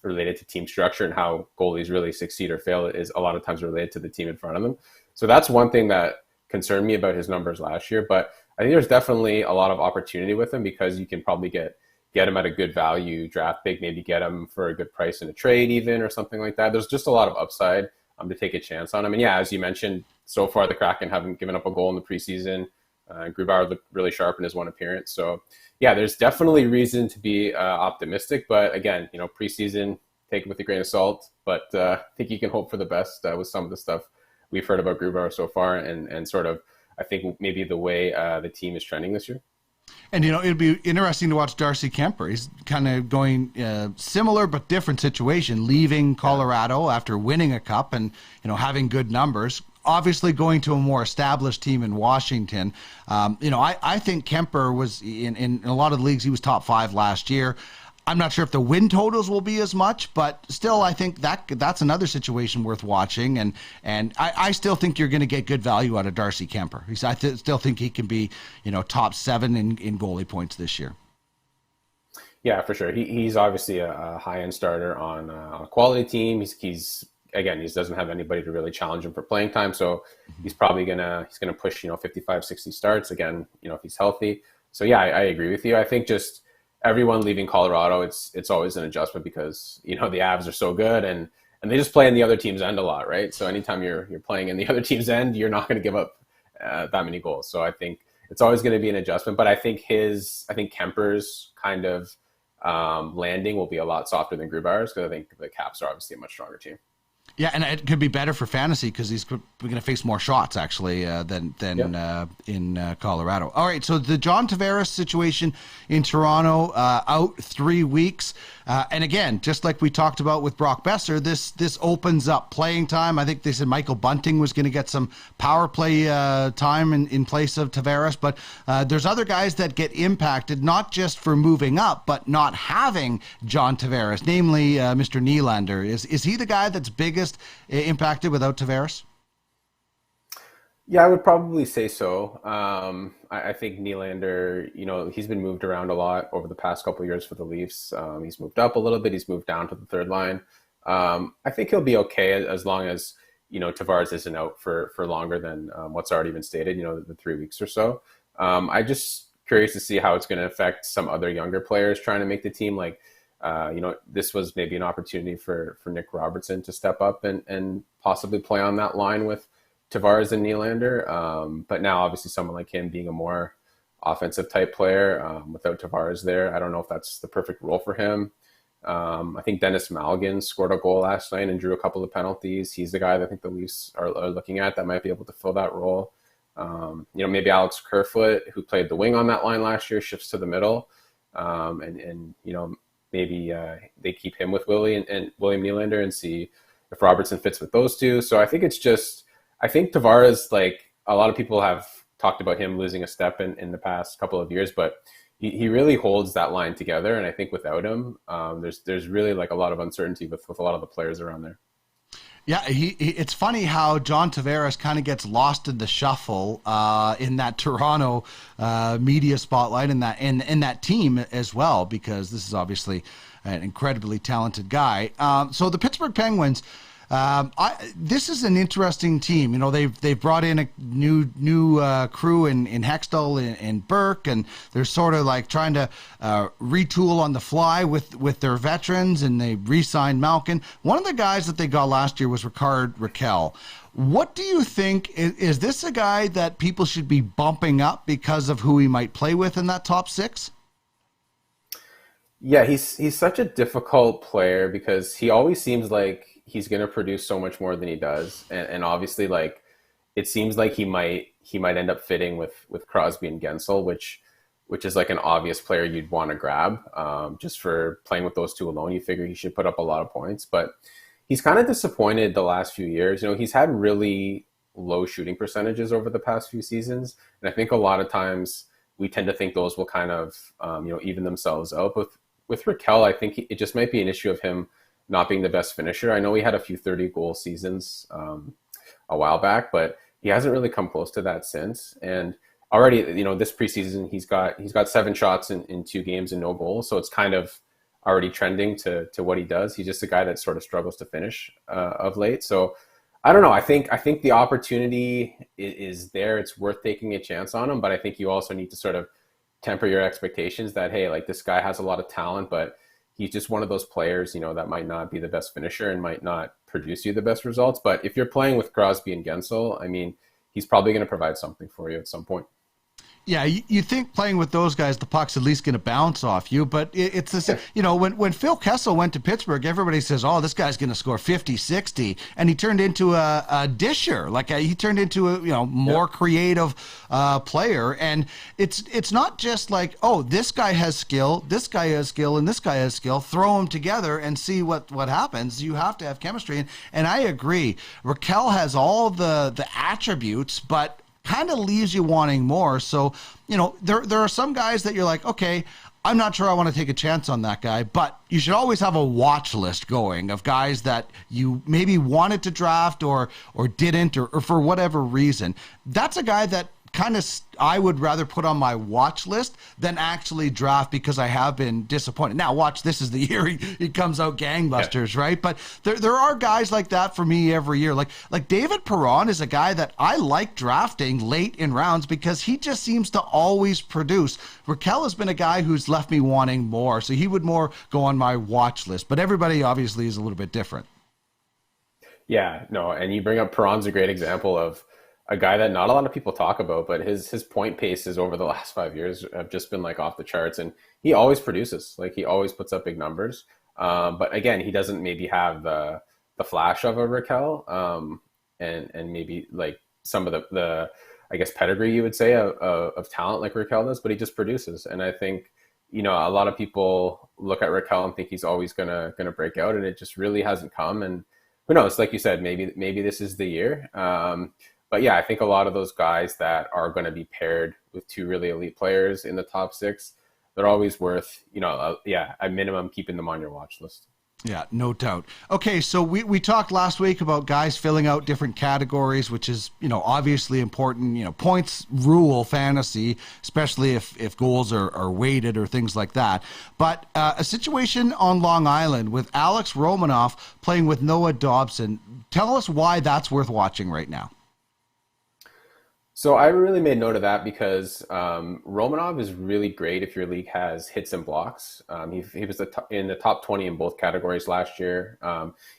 related to team structure, and how goalies really succeed or fail is a lot of times related to the team in front of them. So that's one thing that concerned me about his numbers last year. But I think there's definitely a lot of opportunity with him, because you can probably get him at a good value draft pick, maybe get him for a good price in a trade even, or something like that. There's just a lot of upside to take a chance on him. And as you mentioned, so far the Kraken haven't given up a goal in the preseason. Grubauer looked really sharp in his one appearance. So there's definitely reason to be optimistic. But again, preseason, take it with a grain of salt. But I think you can hope for the best with some of the stuff we've heard about Grubauer so far, and sort of, I think, maybe the way the team is trending this year. And, it'd be interesting to watch Darcy Kemper. He's kind of going similar but different situation, leaving Colorado after winning a cup and, having good numbers. Obviously going to a more established team in Washington. I think Kemper was, in a lot of the leagues, he was top 5 last year. I'm not sure if the win totals will be as much, but still, I think that's another situation worth watching. And I still think you're going to get good value out of Darcy Kemper. I still think he can be, top 7 in goalie points this year. Yeah, for sure. He's obviously a high-end starter on a quality team. He doesn't have anybody to really challenge him for playing time. So he's probably going to push, 55, 60 starts again, if he's healthy. So I agree with you. I think just everyone leaving Colorado, it's always an adjustment, because, the Avs are so good and they just play in the other team's end a lot, right? So anytime you're playing in the other team's end, you're not going to give up that many goals. So I think it's always going to be an adjustment. But I think Kemper's kind of landing will be a lot softer than Grubauer's, because I think the Caps are obviously a much stronger team. Yeah, and it could be better for fantasy, because he's going to face more shots, actually, than in Colorado. All right, so the John Tavares situation in Toronto, out 3 weeks. And again, just like we talked about with Brock Besser, this opens up playing time. I think they said Michael Bunting was going to get some power play time in place of Tavares. But there's other guys that get impacted, not just for moving up, but not having John Tavares, namely Mr. Nylander. Is he the guy that's biggest impacted without Tavares? Yeah, I would probably say so. I think Nylander, he's been moved around a lot over the past couple of years for the Leafs. He's moved up a little bit. He's moved down to the third line. I think he'll be okay as long as, Tavares isn't out for longer than what's already been stated, the 3 weeks or so. I just curious to see how it's going to affect some other younger players trying to make the team. Like, this was maybe an opportunity for Nick Robertson to step up and possibly play on that line with Tavares and Nylander. But now, obviously, someone like him being a more offensive type player without Tavares there, I don't know if that's the perfect role for him. I think Dennis Malgin scored a goal last night and drew a couple of penalties. He's the guy that I think the Leafs are looking at that might be able to fill that role. Maybe Alex Kerfoot, who played the wing on that line last year, shifts to the middle. Maybe they keep him with William Nylander and see if Robertson fits with those two. So I think I think Tavares, like a lot of people have talked about him losing a step in the past couple of years, but he really holds that line together. And I think without him, there's really like a lot of uncertainty with a lot of the players around there. Yeah, it's funny how John Tavares kind of gets lost in the shuffle in that Toronto media spotlight and that team as well, because this is obviously an incredibly talented guy. So the Pittsburgh Penguins, This is an interesting team. You know, they've brought in a new crew in Hextall and Burke, and they're sort of like trying to retool on the fly with their veterans, and they re-signed Malkin. One of the guys that they got last year was Ricard Raquel. What do you think? Is this a guy that people should be bumping up because of who he might play with in that top six? Yeah, he's such a difficult player because he always seems like he's going to produce so much more than he does, and obviously, like, it seems like he might end up fitting with Crosby and Gensel, which is like an obvious player you'd want to grab. Just for playing with those two alone, you figure he should put up a lot of points, but he's kind of disappointed the last few years. You know, he's had really low shooting percentages over the past few seasons, and I think a lot of times we tend to think those will kind of even themselves out. But with Raquel, I think it just might be an issue of him not being the best finisher. I know he had a few 30-goal seasons a while back, but he hasn't really come close to that since. And already, this preseason, he's got 7 shots in 2 games and no goals. So it's kind of already trending to what he does. He's just a guy that sort of struggles to finish of late. So I don't know. I think the opportunity is there. It's worth taking a chance on him, but I think you also need to sort of temper your expectations that, hey, like, this guy has a lot of talent, but he's just one of those players, that might not be the best finisher and might not produce you the best results. But if you're playing with Crosby and Gensel, I mean, he's probably going to provide something for you at some point. Yeah, you think playing with those guys, the puck's at least going to bounce off you. But it's the same. When Phil Kessel went to Pittsburgh, everybody says, oh, this guy's going to score 50, 60. And he turned into a disher. He turned into a more creative player. And it's not just like, oh, this guy has skill, this guy has skill, and this guy has skill. Throw them together and see what happens. You have to have chemistry. And I agree. Raquel has all the attributes, but kind of leaves you wanting more. So, there are some guys that you're like, okay, I'm not sure I want to take a chance on that guy, but you should always have a watch list going of guys that you maybe wanted to draft or didn't, or for whatever reason. That's a guy that kind of I would rather put on my watch list than actually draft, because I have been disappointed. Now, watch, this is the year he comes out gangbusters, right? But there are guys like that for me every year. Like David Perron is a guy that I like drafting late in rounds because he just seems to always produce. Raquel has been a guy who's left me wanting more, so he would more go on my watch list. But everybody obviously is a little bit different. Yeah, no, and you bring up Perron's a great example of a guy that not a lot of people talk about, but his point paces over the last 5 years have just been like off the charts, and he always produces. Like, he always puts up big numbers. But again, he doesn't maybe have the flash of a Raquel, and maybe like some of the I guess pedigree, you would say, of talent like Raquel does, but he just produces. And I think, a lot of people look at Raquel and think he's always gonna break out, and it just really hasn't come. And who knows, like you said, maybe this is the year. But yeah, I think a lot of those guys that are going to be paired with 2 really elite players in the top 6, they're always worth, at minimum, keeping them on your watch list. Yeah, no doubt. Okay, so we talked last week about guys filling out different categories, which is, obviously important. Points rule fantasy, especially if goals are weighted or things like that. But a situation on Long Island with Alex Romanoff playing with Noah Dobson. Tell us why that's worth watching right now. So I really made note of that because Romanov is really great if your league has hits and blocks. He was in the top 20 in both categories last year.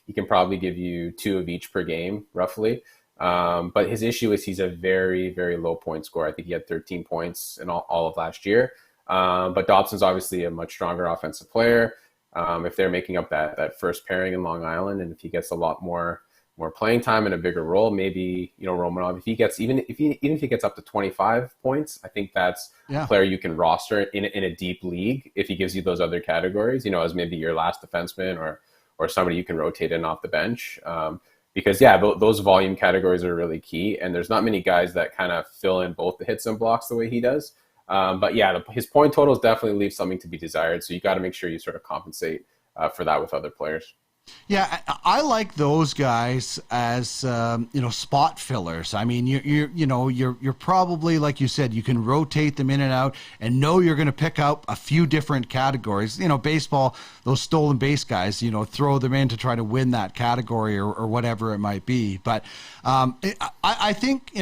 He can probably give you 2 of each per game, roughly. But his issue is he's a very, very low point scorer. I think he had 13 points in all of last year. But Dobson's obviously a much stronger offensive player. If they're making up that first pairing in Long Island, and if he gets a lot more playing time and a bigger role, maybe, Romanov, if he gets even if he gets up to 25 points, I think that's a player you can roster in a deep league if he gives you those other categories, as maybe your last defenseman or somebody you can rotate in off the bench. Because those volume categories are really key, and there's not many guys that kind of fill in both the hits and blocks the way he does. But his point totals definitely leave something to be desired, so you got to make sure you sort of compensate for that with other players. Yeah, I like those guys as spot fillers. I mean, you're probably, like you said, you can rotate them in and out, and know you're going to pick up a few different categories. Baseball, those stolen base guys, throw them in to try to win that category or whatever it might be. But I think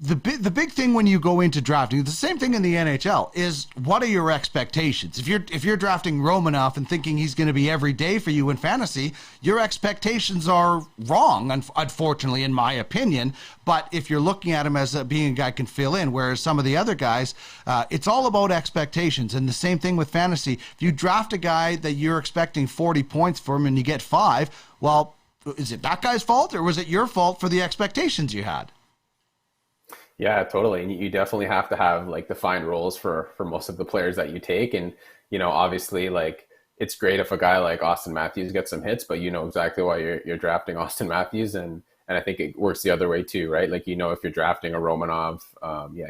the big thing when you go into drafting, the same thing in the NHL, is what are your expectations? If you're drafting Romanov and thinking he's going to be every day for you in fantasy, your expectations are wrong, unfortunately, in my opinion. But if you're looking at him as being a guy who can fill in, whereas some of the other guys, it's all about expectations. And the same thing with fantasy. If you draft a guy that you're expecting 40 points from and you get 5, well, is it that guy's fault, or was it your fault for the expectations you had? Yeah, totally. And you definitely have to have like defined roles for most of the players that you take. And, obviously like it's great if a guy like Austin Matthews gets some hits, but exactly why you're drafting Austin Matthews. And I think it works the other way too, right? Like, if you're drafting a Romanov,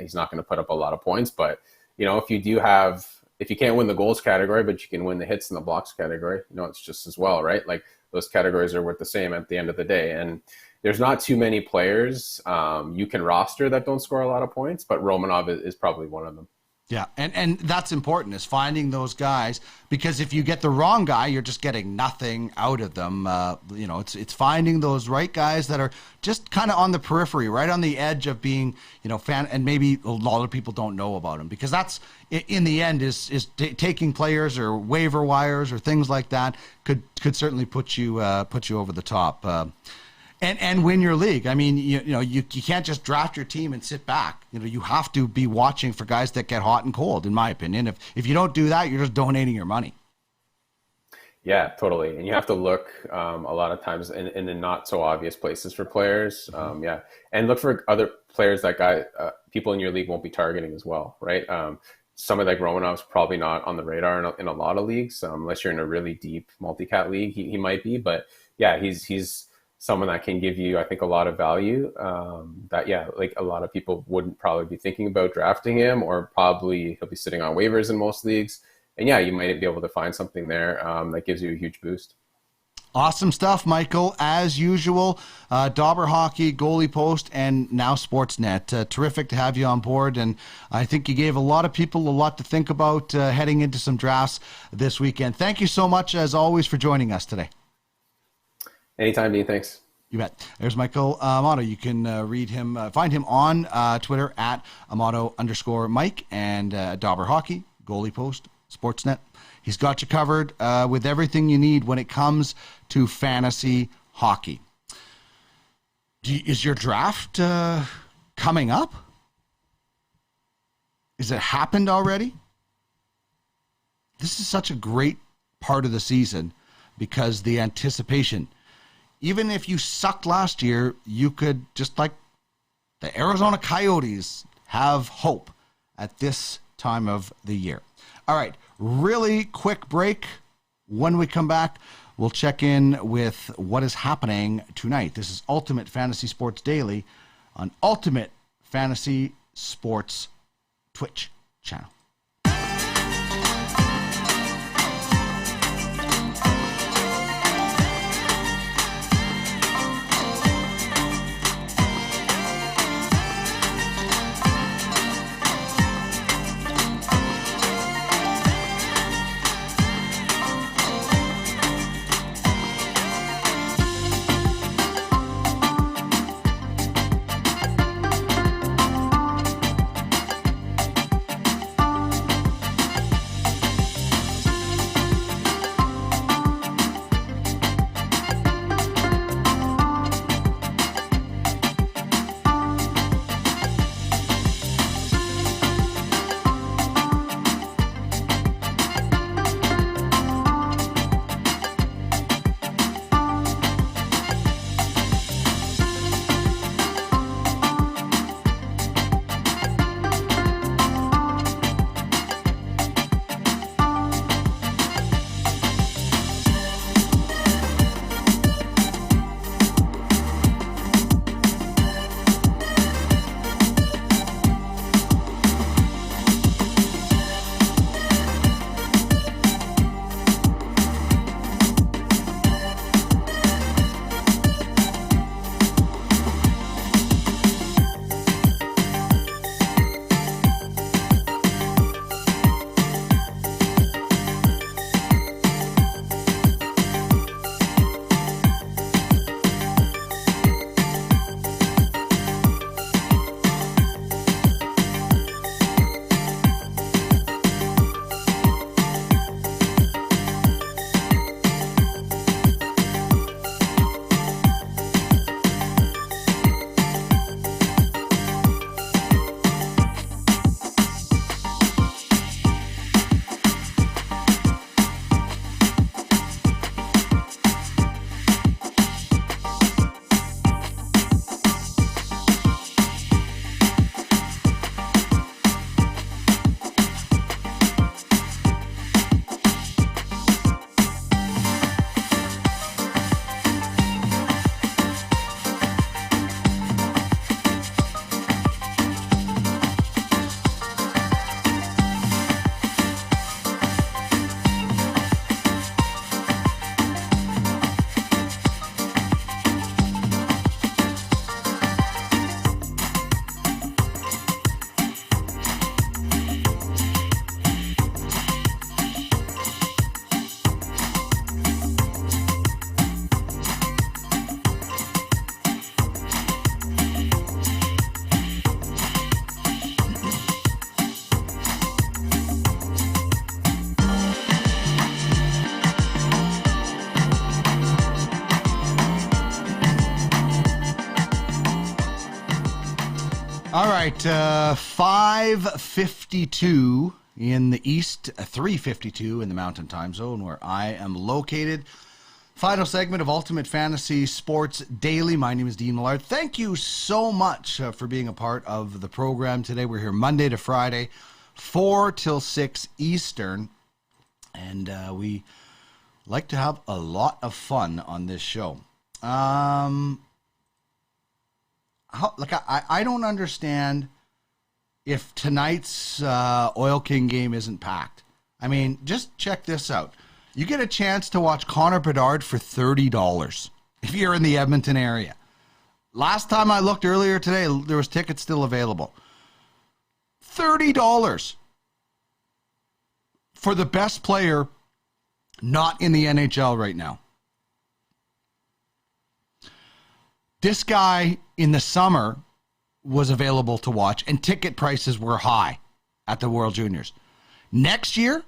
he's not going to put up a lot of points, but if you can't win the goals category, but you can win the hits and the blocks category, it's just as well, right? Like those categories are worth the same at the end of the day. And there's not too many players you can roster that don't score a lot of points, but Romanov is probably one of them. Yeah, and that's important, is finding those guys, because if you get the wrong guy, you're just getting nothing out of them. It's finding those right guys that are just kind of on the periphery, right on the edge of being, fan, and maybe a lot of people don't know about them, because that's in the end is taking players or waiver wires or things like that could certainly put you over the top. And win your league. I mean, you can't just draft your team and sit back. You have to be watching for guys that get hot and cold, in my opinion. If you don't do that, you're just donating your money. Yeah, totally. And you have to look a lot of times in the not so obvious places for players. And look for other players that people in your league won't be targeting as well, right? Somebody like Romanov's probably not on the radar in a lot of leagues, unless you're in a really deep multi-cat league. He might be, but yeah, he's someone that can give you, I think, a lot of value like a lot of people wouldn't probably be thinking about drafting him, or probably he'll be sitting on waivers in most leagues. And yeah, you might be able to find something there that gives you a huge boost. Awesome stuff, Michael. As usual, Dobber Hockey, Goalie Post, and now Sportsnet. Terrific to have you on board, and I think you gave a lot of people a lot to think about heading into some drafts this weekend. Thank you so much, as always, for joining us today. Anytime, Dean. Thanks. You bet. There's Michael Amato. You can find him on Twitter at Amato_Mike, and Dobber Hockey, Goalie Post, Sportsnet. He's got you covered with everything you need when it comes to fantasy hockey. Is your draft coming up? Is it happened already? This is such a great part of the season, because the anticipation. Even if you sucked last year, you could, just like the Arizona Coyotes, have hope at this time of the year. All right, really quick break. When we come back, we'll check in with what is happening tonight. This is Ultimate Fantasy Sports Daily on Ultimate Fantasy Sports Twitch channel. All right, 5:52 in the East, 3:52 in the Mountain Time Zone, where I am located. Final segment of Ultimate Fantasy Sports Daily. My name is Dean Millard. Thank you so much for being a part of the program today. We're here Monday to Friday, 4 till 6 Eastern, and we like to have a lot of fun on this show. I don't understand if tonight's Oil King game isn't packed. I mean, just check this out. You get a chance to watch Connor Bedard for $30 if you're in the Edmonton area. Last time I looked earlier today, there was tickets still available. $30 for the best player not in the NHL right now. This guy in the summer was available to watch, and ticket prices were high at the World Juniors. Next year,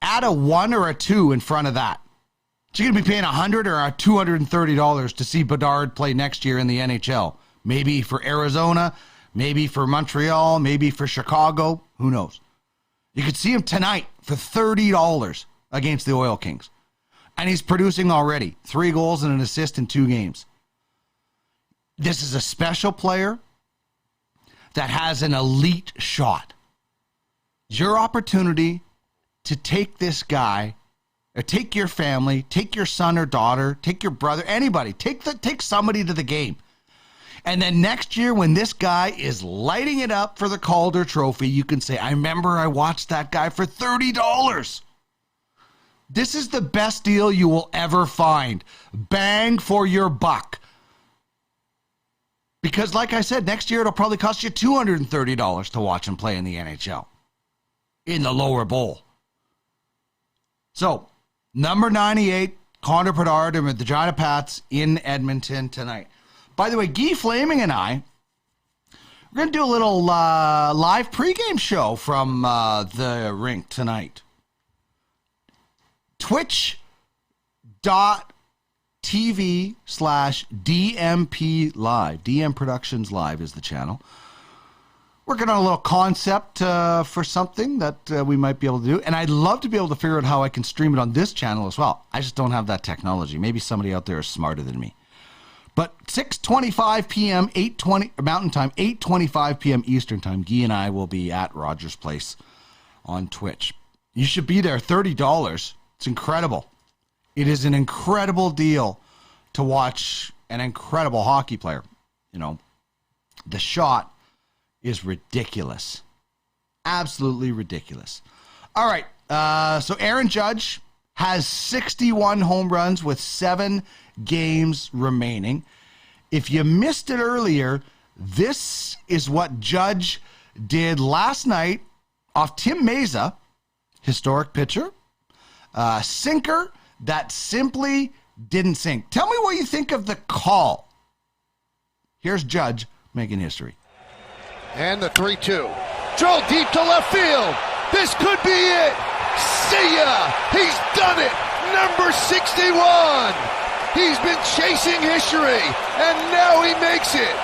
add a 1 or a 2 in front of that. So you're going to be paying $100 or $230 to see Bedard play next year in the NHL. Maybe for Arizona, maybe for Montreal, maybe for Chicago. Who knows? You could see him tonight for $30 against the Oil Kings. And he's producing already 3 goals and an assist in 2 games. This is a special player that has an elite shot. Your opportunity to take this guy, or take your family, take your son or daughter, take your brother, anybody, take somebody to the game. And then next year when this guy is lighting it up for the Calder Trophy, you can say, I remember I watched that guy for $30. This is the best deal you will ever find. Bang for your buck. Because like I said, next year it'll probably cost you $230 to watch him play in the NHL. In the lower bowl. So, number 98, Connor Bedard and the Regina Pats in Edmonton tonight. By the way, Guy Flaming and I, we're going to do a little live pregame show from the rink tonight. Twitch.tv/DMP Live. DM Productions Live is the channel. Working on a little concept for something that we might be able to do. And I'd love to be able to figure out how I can stream it on this channel as well. I just don't have that technology. Maybe somebody out there is smarter than me. But 6:25 p.m., 8:20 Mountain Time, 8:25 p.m. Eastern Time, Guy and I will be at Rogers Place on Twitch. You should be there. $30. It's incredible. It is an incredible deal to watch an incredible hockey player. You know, the shot is ridiculous. Absolutely ridiculous. All right. So Aaron Judge has 61 home runs with 7 games remaining. If you missed it earlier, this is what Judge did last night off Tim Meza, historic pitcher. Sinker that simply didn't sink. Tell me what you think of the call. Here's Judge making history. And the 3-2. Drilled deep to left field. This could be it. See ya. He's done it. Number 61. He's been chasing history, and now he makes it.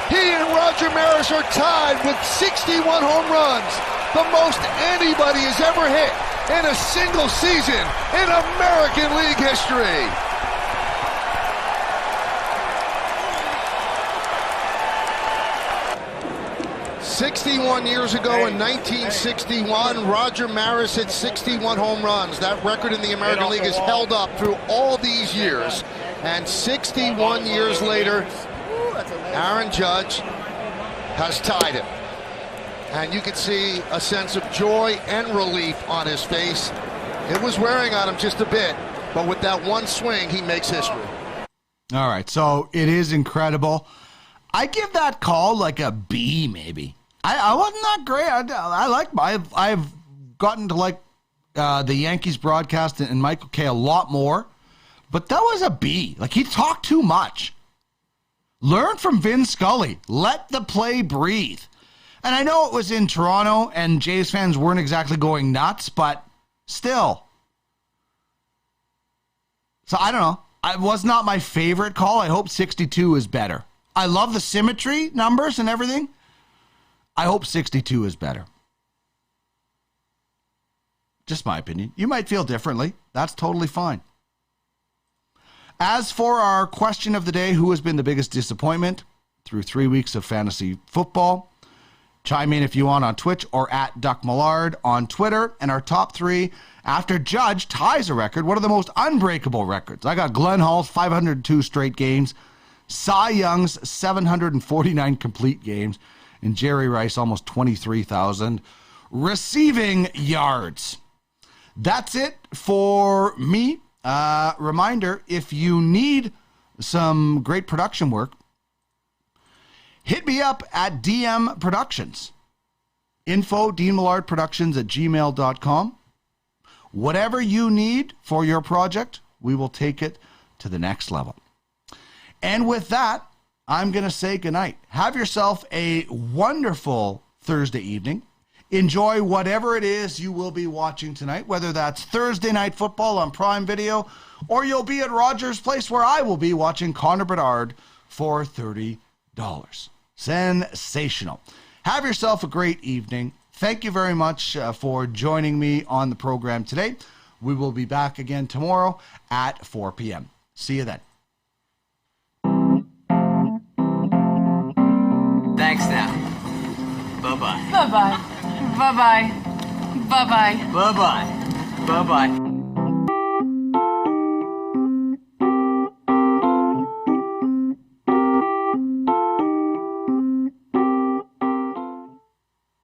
He and Roger Maris are tied with 61 home runs, the most anybody has ever hit in a single season in American League history. "61 years ago in 1961, Roger Maris hit 61 home runs. That record in the American League is held up through all these years. And 61 years later, Aaron Judge has tied him. And you can see a sense of joy and relief on his face. It was wearing on him just a bit, but with that one swing, he makes history. All right, so it is incredible. I give that call like a B, maybe. I wasn't that great. I've gotten to like the Yankees broadcast and Michael Kay a lot more, but that was a B. Like, he talked too much. Learn from Vin Scully. Let the play breathe. And I know it was in Toronto and Jays fans weren't exactly going nuts, but still. So I don't know. It was not my favorite call. I hope 62 is better. I love the symmetry numbers and everything, I hope 62 is better. Just my opinion. You might feel differently. That's totally fine. As for our question of the day, who has been the biggest disappointment through 3 weeks of fantasy football? Chime in if you want on Twitch or at Duck Millard on Twitter. And our top three, after Judge ties a record, what are the most unbreakable records? I got Glenn Hall's 502 straight games, Cy Young's 749 complete games, and Jerry Rice almost 23,000 receiving yards. That's it for me. Reminder, if you need some great production work, hit me up at DM Productions. Info, DeanMillardProductions@gmail.com. Whatever you need for your project, we will take it to the next level. And with that, I'm going to say goodnight. Have yourself a wonderful Thursday evening. Enjoy whatever it is you will be watching tonight, whether that's Thursday Night Football on Prime Video, or you'll be at Rogers Place where I will be watching Connor Bedard for $30. Sensational. Have yourself a great evening. Thank you very much for joining me on the program today. We will be back again tomorrow at 4 p.m. See you then. Thanks now. Bye-bye. Bye-bye. Bye-bye. Bye-bye. Bye-bye. Bye-bye.